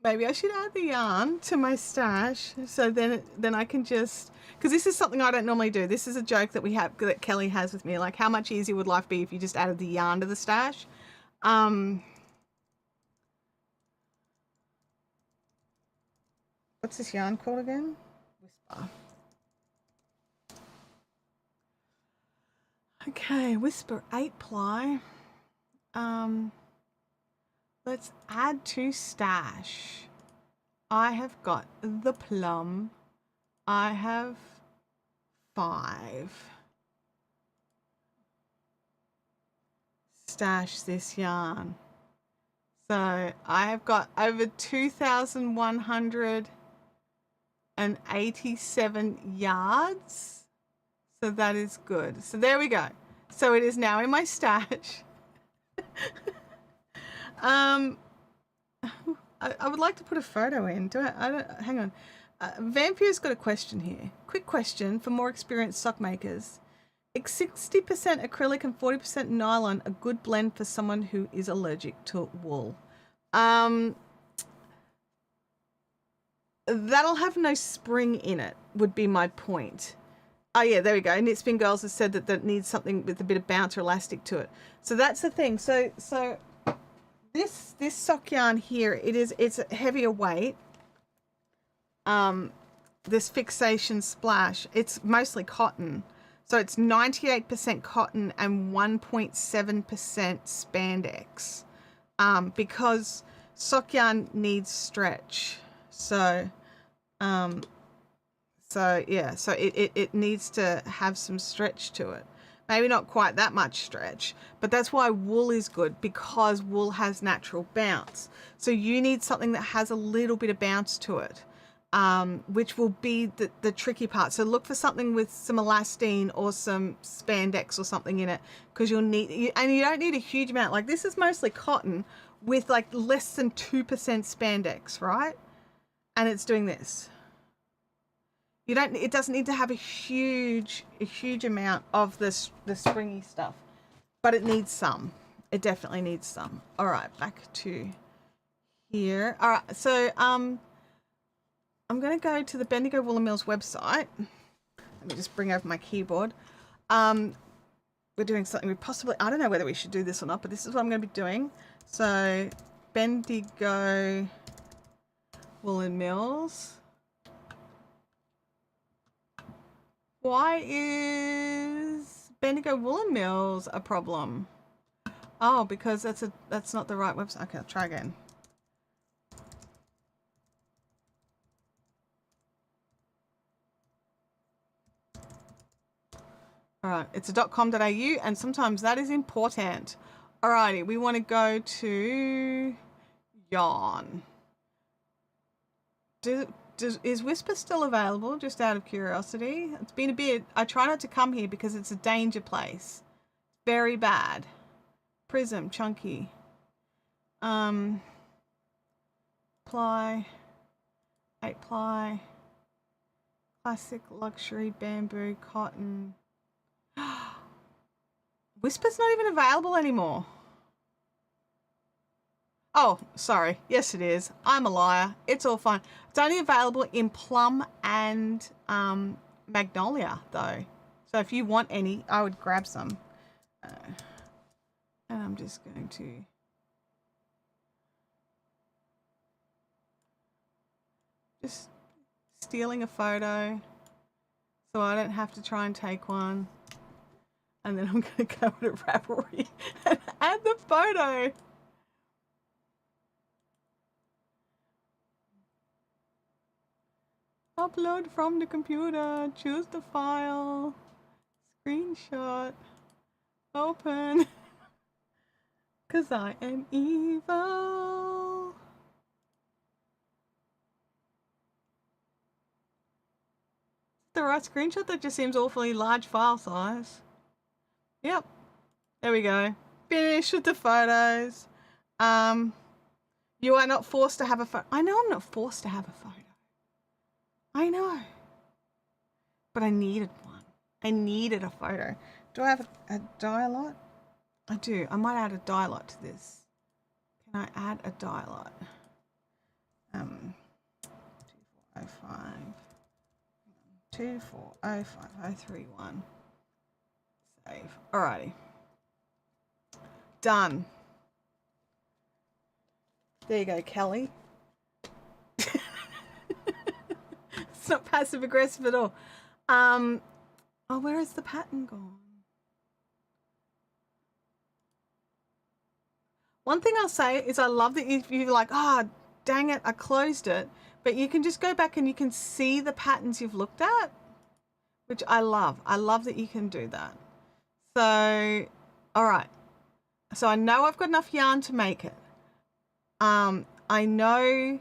Maybe I should add the yarn to my stash, so then I can just, because this is something I don't normally do. This is a joke that that Kelly has with me, like how much easier would life be if you just added the yarn to the stash. What's this yarn called again? Whisper. Okay, Whisper 8 ply. Let's add to stash. I have got the plum. I have 5. Stash this yarn. So I have got over 2,187 yards. So that is good. So there we go. So it is now in my stash. I would like to put a photo in. Hang on. Vampire's got a question here. Quick question for more experienced sock makers. Is 60% acrylic and 40% nylon a good blend for someone who is allergic to wool? That'll have no spring in it, would be my point. Oh yeah, there we go. Knit Spin Girls has said that needs something with a bit of bounce or elastic to it. So that's the thing. So this sock yarn here, it's a heavier weight. This fixation splash, it's mostly cotton. So it's 98% cotton and 1.7% spandex. Because sock yarn needs stretch. So yeah, so it needs to have some stretch to it. Maybe not quite that much stretch, but that's why wool is good, because wool has natural bounce. So you need something that has a little bit of bounce to it, which will be the tricky part. So look for something with some elastine or some spandex or something in it, because you'll need, and you don't need a huge amount. Like this is mostly cotton with like less than 2% spandex, right? And it's doing this. It doesn't need to have a huge amount of the springy stuff, but it needs some. It definitely needs some. All right, back to here. All right, so I'm going to go to the Bendigo Woolen Mills website. Let me just bring over my keyboard. We're doing something we possibly, I don't know whether we should do this or not, but this is what I'm going to be doing. So Bendigo Woolen Mills. Why is Bendigo Woolen Mills a problem? Oh, because that's not the right website. Okay, I'll try again. All right, it's a .com.au, and sometimes that is important. Alrighty, we want to go to yarn. Is Whisper still available, just out of curiosity? It's been a bit. I try not to come here because it's a danger place. Very bad. Prism, chunky. Ply. 8 ply. Classic luxury bamboo cotton. Whisper's not even available anymore. Oh, sorry. Yes, it is. I'm a liar. It's all fine. It's only available in plum and magnolia, though. So if you want any, I would grab some. And I'm just going to... just stealing a photo so I don't have to try and take one. And then I'm going to go to Ravelry and add the photo. Upload from the computer, choose the file, screenshot, open, 'cause I am evil. The right screenshot? That just seems awfully large file size. Yep, there we go. Finished with the photos. You are not forced to have a photo. I know I'm not forced to have a photo. I know. But I needed one. I needed a photo. Do I have a dye lot? I do. I might add a dye lot to this. Can I add a dye lot? 2405. 2405031. Save. Alrighty. Done. There you go, Kelly. It's not passive aggressive at all. Oh, where is the pattern gone? One thing I'll say is I love that if you're like, oh, dang it, I closed it. But you can just go back and you can see the patterns you've looked at, which I love. I love that you can do that. So, all right. So I know I've got enough yarn to make it. I know,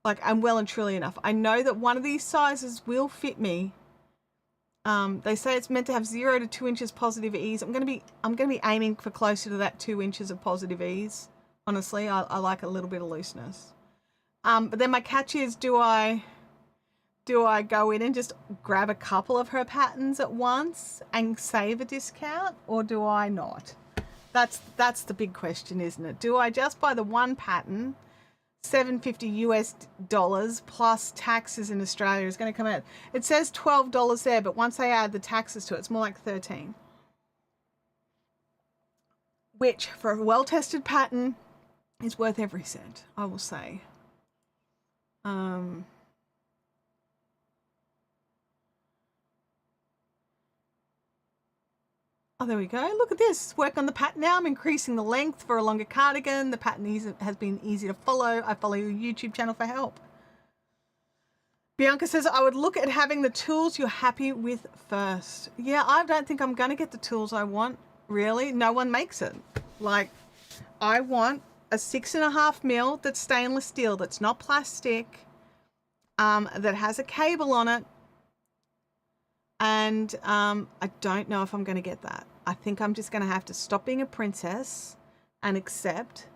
like, I'm well and truly enough. I know that one of these sizes will fit me. They say it's meant to have 0 to 2 inches positive ease. I'm gonna be aiming for closer to that 2 inches of positive ease. Honestly, I like a little bit of looseness. But then my catch is, do I go in and just grab a couple of her patterns at once and save a discount, or do I not? That's the big question, isn't it? Do I just buy the one pattern, $750 US plus taxes in Australia is going to come out? It says $12 there, but once I add the taxes to it, it's more like 13. Which, for a well-tested pattern, is worth every cent, I will say. Oh, there we go. Look at this. Work on the pattern now. I'm increasing the length for a longer cardigan. The pattern has been easy to follow. I follow your YouTube channel for help. Bianca says, I would look at having the tools you're happy with first. Yeah, I don't think I'm going to get the tools I want, really. No one makes it. Like, I want a 6.5 mil that's stainless steel, that's not plastic, that has a cable on it. And I don't know if I'm going to get that. I think I'm just going to have to stop being a princess and accept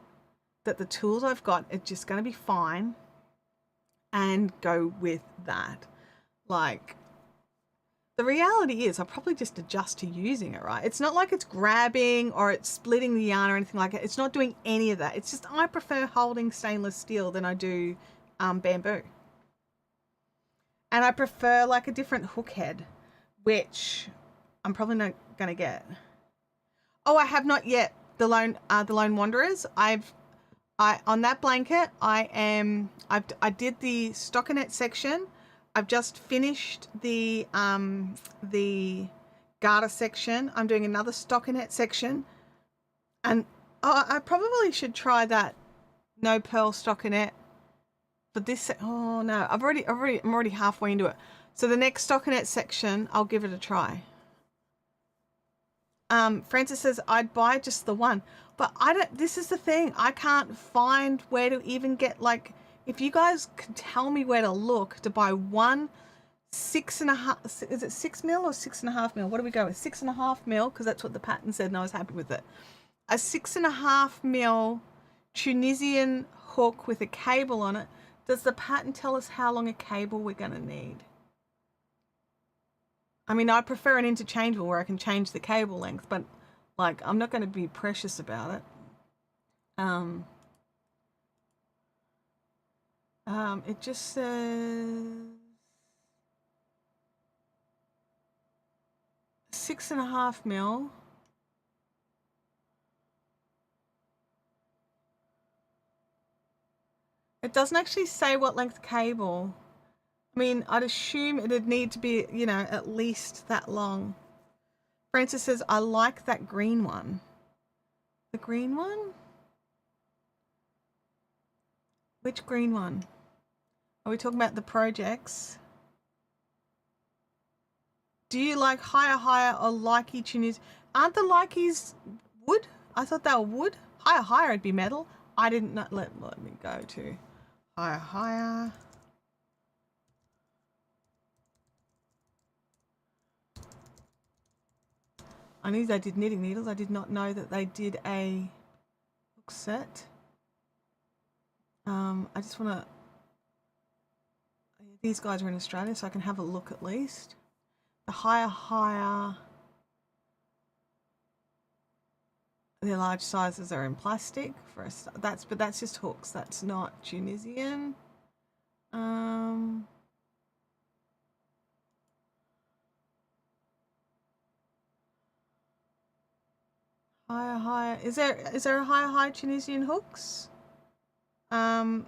that the tools I've got are just going to be fine and go with that. Like, the reality is I'll probably just adjust to using it, right? It's not like it's grabbing or it's splitting the yarn or anything like that. It's not doing any of that. It's just I prefer holding stainless steel than I do bamboo. And I prefer like a different hook head, which I'm probably not going to get. Oh, I have not yet. The Lone Wanderers. On that blanket, I did the stockinette section. I've just finished the garter section. I'm doing another stockinette section, and I probably should try that no purl stockinette for this. Oh no, I'm already halfway into it. So the next stockinette section, I'll give it a try. Francis says, I'd buy just the one. But I don't, this is the thing. I can't find where to even get, like, if you guys can tell me where to look to buy one 6.5, is it 6 mil or 6.5 mil? What do we go with? 6.5 mil, because that's what the pattern said and I was happy with it. A 6.5 mil Tunisian hook with a cable on it. Does the pattern tell us how long a cable we're going to need? I mean, I prefer an interchangeable where I can change the cable length, but like, I'm not going to be precious about it. It just says 6.5 mil. It doesn't actually say what length cable. I mean, I'd assume it'd need to be, you know, at least that long. Francis says, I like that green one. The green one? Which green one? Are we talking about the projects? Do you like higher or likey Tunisian? Aren't the likeys wood? I thought they were wood. Higher would be metal. I didn't know. Let me go to higher. I knew they did knitting needles. I did not know that they did a hook set. I just want to. These guys are in Australia, so I can have a look at least. The higher. Their large sizes are in plastic for us. But that's just hooks. That's not Tunisian. Higher. Is there a higher Tunisian hooks? Oh,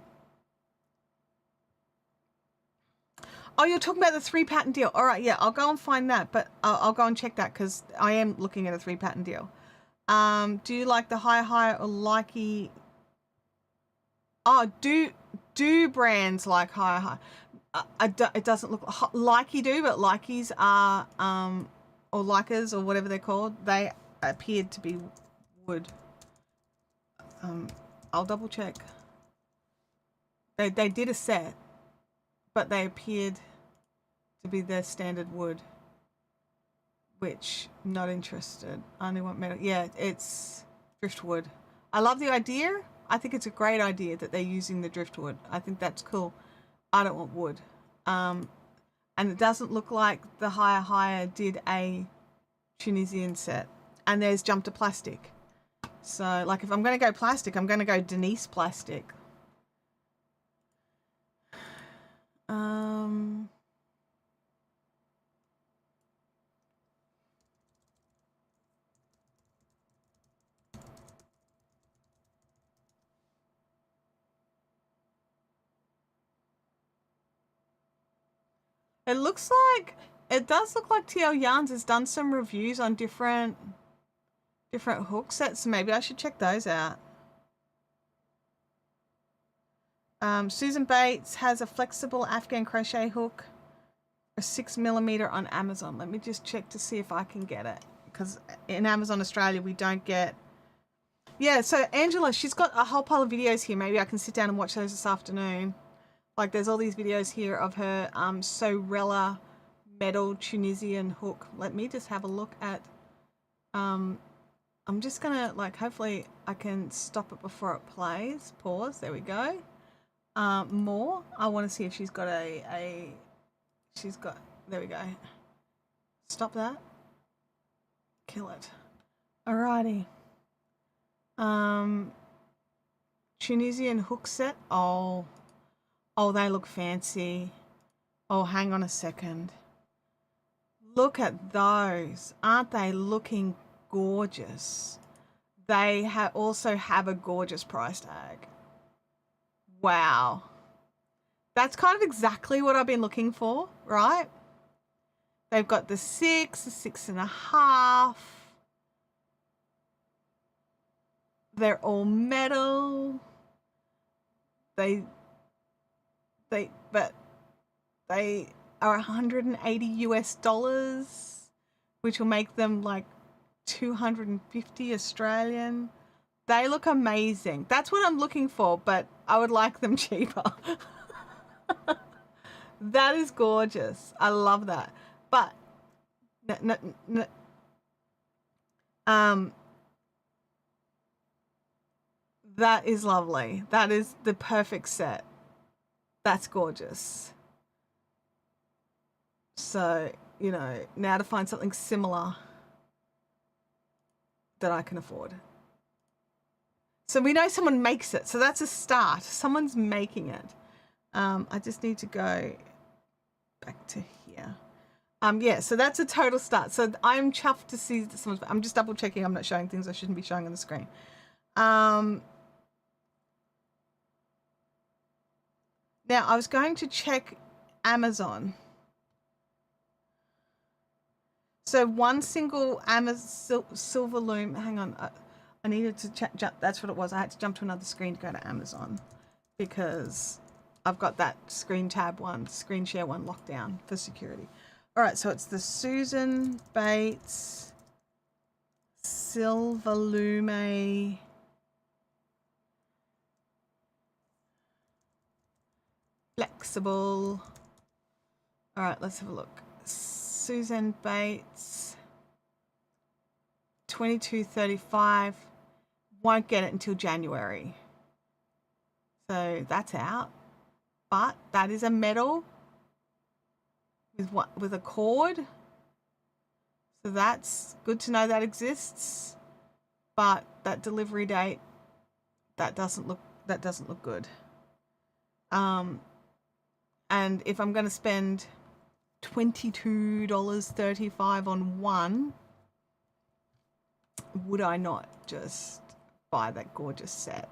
you're talking about the 3 pattern deal. All right, yeah, I'll go and find that, but I'll go and check that because I am looking at a 3 pattern deal. Do you like the higher or likey? Oh, do brands like higher? It doesn't look likey do, but likeys are or likers or whatever they're called. They appeared to be wood. I'll double check. They did a set, but they appeared to be their standard wood, which not interested. I only want metal. Yeah, it's driftwood. I love the idea. I think it's a great idea that they're using the driftwood. I think that's cool. I don't want wood. And it doesn't look like the higher did a Tunisian set. And there's jump to plastic. So, like, if I'm going to go plastic, I'm going to go Denise plastic. It does look like TL Yarns has done some reviews on different hook sets, so maybe I should check those out. Susan Bates has a flexible Afghan crochet hook, a 6mm on Amazon. Let me just check to see if I can get it, because in Amazon Australia we don't get. Yeah, so Angela, she's got a whole pile of videos here. Maybe I can sit down and watch those this afternoon. Like, there's all these videos here of her Sorella metal Tunisian hook. Let me just have a look at. I'm just gonna, like, hopefully I can stop it before it plays. Pause. There we go. More. I want to see if she's got she's got. There we go. Stop that. Kill it. Alrighty. Tunisian hook set. Oh, they look fancy. Oh, hang on a second. Look at those. Aren't they looking gorgeous? They also have a gorgeous price tag. Wow. That's kind of exactly what I've been looking for, right? They've got the 6, the 6.5. They're all metal. They are $180 US, which will make them like 250 Australian. They look amazing. That's what I'm looking for, but I would like them cheaper. That is gorgeous. I love that. But that is lovely. That is the perfect set. That's gorgeous. So, you know, now to find something similar that I can afford. So we know someone makes it. So that's a start. Someone's making it. I just need to go back to here. Yeah, so that's a total start. So I'm chuffed to see that someone's, I'm just double checking I'm not showing things I shouldn't be showing on the screen. Now I was going to check Amazon. So one single Amazon silver loom, hang on, I needed to jump, that's what it was. I had to jump to another screen to go to Amazon because I've got that screen share one locked down for security. All right, so it's the Susan Bates Silver Lume Flexible. All right, let's have a look. Susan Bates, 22.35. Won't get it until January. So that's out. But that is a metal with a cord. So that's good to know that exists. But that delivery date, that doesn't look good. And if I'm going to spend $22.35 on one, would I not just buy that gorgeous set?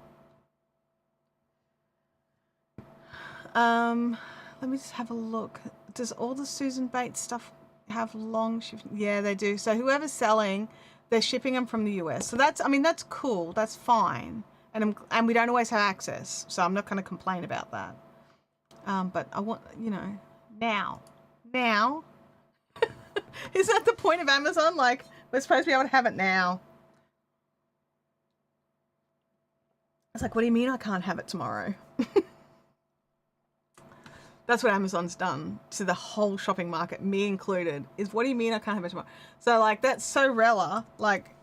Let me just have a look. Does all the Susan Bates stuff have long shipping? Yeah, they do. So whoever's selling, they're shipping them from the US. So that's, I mean, that's cool. That's fine. And we don't always have access. So I'm not going to complain about that. But I want, you know, now. Is that the point of Amazon? Like, we're supposed to be able to have it now. It's like, what do you mean I can't have it tomorrow? That's what Amazon's done to the whole shopping market, me included, is what do you mean I can't have it tomorrow? So, like, that's so rela. Like,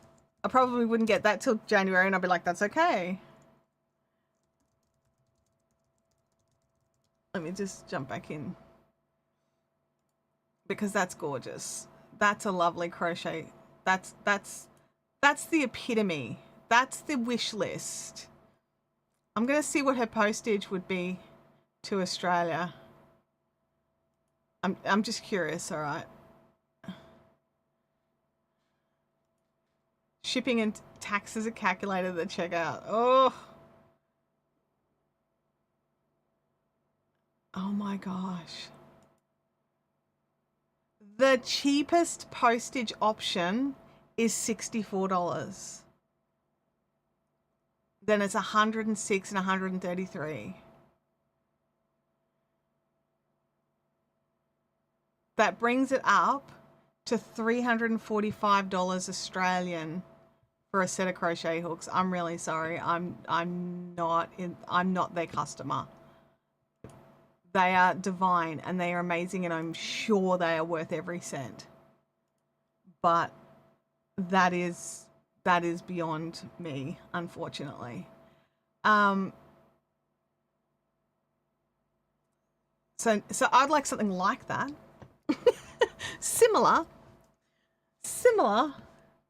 I probably wouldn't get that till January, and I'll be like, that's okay. Let me just jump back in. Because that's gorgeous. That's a lovely crochet. That's the epitome. That's the wish list. I'm going to see what her postage would be to Australia. I'm just curious, all right. Shipping and taxes are calculated at checkout. Oh my gosh. The cheapest postage option is $64. Then it's $106 and $133. That brings it up to $345 Australian for a set of crochet hooks. I'm really sorry. I'm not their customer. They are divine and they are amazing, and I'm sure they are worth every cent. But that is beyond me, unfortunately. So I'd like something like that. Similar,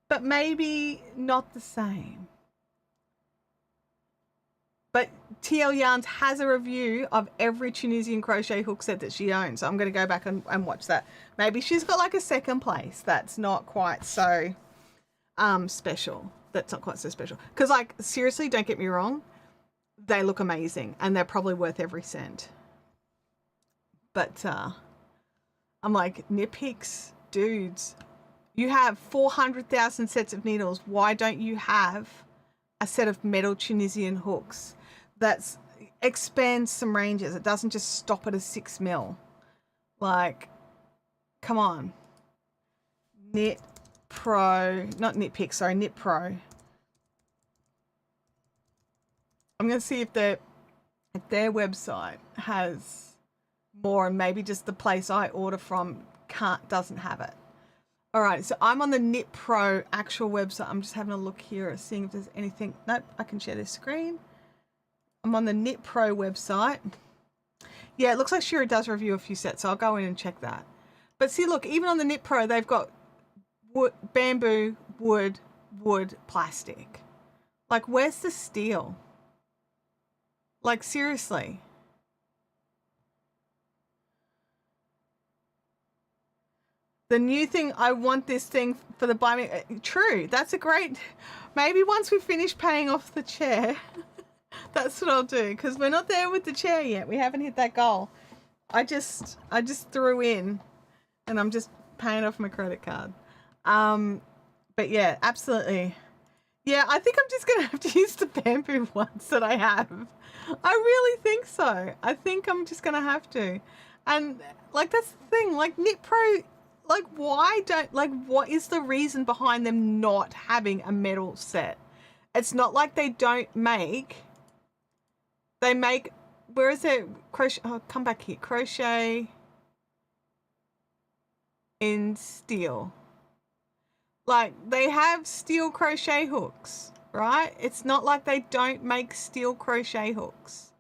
but maybe not the same. But TL Yarns has a review of every Tunisian crochet hook set that she owns. So I'm going to go back and watch that. Maybe she's got like a second place that's not quite so special. That's not quite so special. Because, like, seriously, don't get me wrong. They look amazing and they're probably worth every cent. But I'm like, nitpicks, dudes. You have 400,000 sets of needles. Why don't you have a set of metal Tunisian hooks that expands some ranges? It doesn't just stop at a 6 mil. Like, come on. Knit Pro, not Knit Pro. I'm going to see if their website has more, and maybe just the place I order from doesn't have it. All right, so I'm on the Knit Pro actual website. I'm just having a look here, seeing if there's anything. Nope, I can share this screen. I'm on the Knit Pro website. Yeah, it looks like Shira does review a few sets, so I'll go in and check that. But see, look, even on the Knit Pro, they've got wood, bamboo, wood, plastic. Like, where's the steel? Like, seriously. The new thing, I want this thing for the buy me. True, that's a great. Maybe once we finish paying off the chair, that's what I'll do. Because we're not there with the chair yet. We haven't hit that goal. I just threw in, and I'm just paying off my credit card. But yeah, absolutely. Yeah, I think I'm just gonna have to use the bamboo ones that I have. I really think so. I think I'm just gonna have to. And like, that's the thing. Like, Knit Pro. Like, what is the reason behind them not having a metal set? It's not like they don't make. They make. Where is it? Crochet. Oh, come back here. Crochet in steel. Like, they have steel crochet hooks, right? It's not like they don't make steel crochet hooks.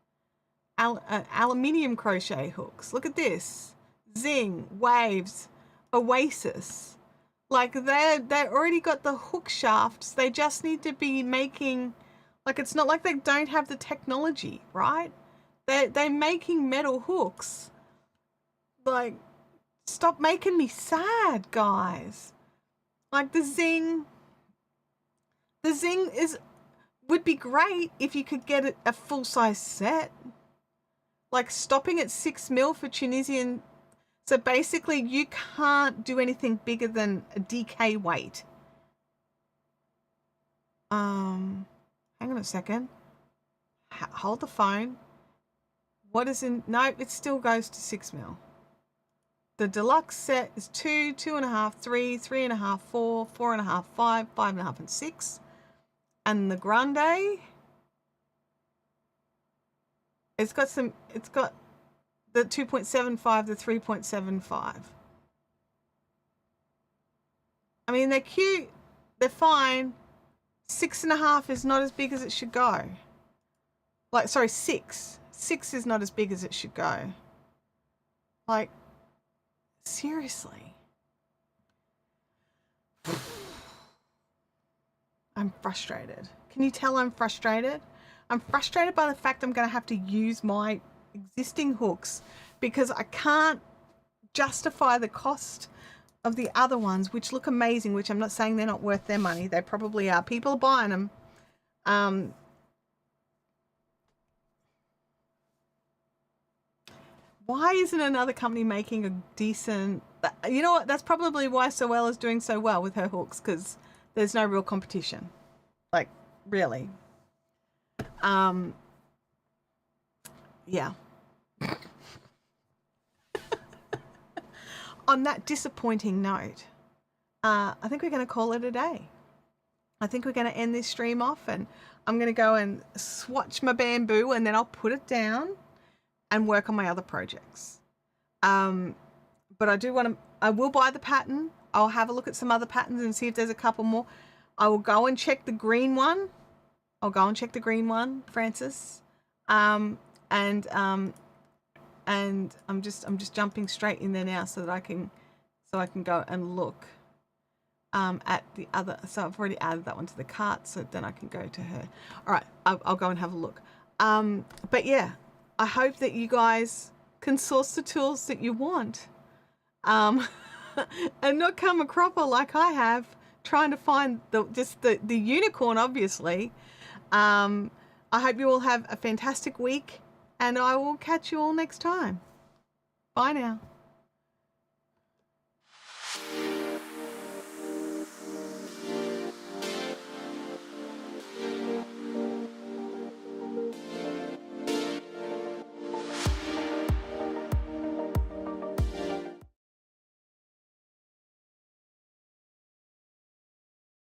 Aluminium crochet hooks. Look at this. Zing, Waves, Oasis. Like, they already got the hook shafts. They just need to be making, like, it's not like they don't have the technology, right? They're making metal hooks. Like, stop making me sad, guys. Like, the Zing would be great if you could get a full size set. Like, stopping at 6 mil for Tunisian. So basically, you can't do anything bigger than a DK weight. Hang on a second. Hold the phone. What is in? No, it still goes to 6 mil. The deluxe set is 2, 2.5, 3, 3.5, 4, 4.5, 5, 5.5, and 6. And the grande, it's got the 2.75, the 3.75. I mean, they're cute, they're fine. 6.5 is not as big as it should go. Like, sorry, 6. 6 is not as big as it should go. Like, seriously. I'm frustrated. Can you tell I'm frustrated? I'm frustrated by the fact I'm going to have to use my existing hooks because I can't justify the cost of the other ones, which look amazing, which I'm not saying they're not worth their money. They probably are. People are buying them. Why isn't another company making a decent... You know what? That's probably why Soelle is doing so well with her hooks, because there's no real competition. Like, really. Yeah. On that disappointing note, I think we're going to call it a day. I think we're going to end this stream off, and I'm going to go and swatch my bamboo, and then I'll put it down and work on my other projects. But I will buy the pattern. I'll have a look at some other patterns and see if there's a couple more. I will go and check the green one. I'll go and check the green one, Francis. And I'm just jumping straight in there now so that I can go and look at the other. So I've already added that one to the cart, so then I can go to her. All right, I'll go and have a look. But yeah, I hope that you guys can source the tools that you want, and not come a cropper like I have, trying to find the unicorn, obviously. I hope you all have a fantastic week, and I will catch you all next time. Bye now.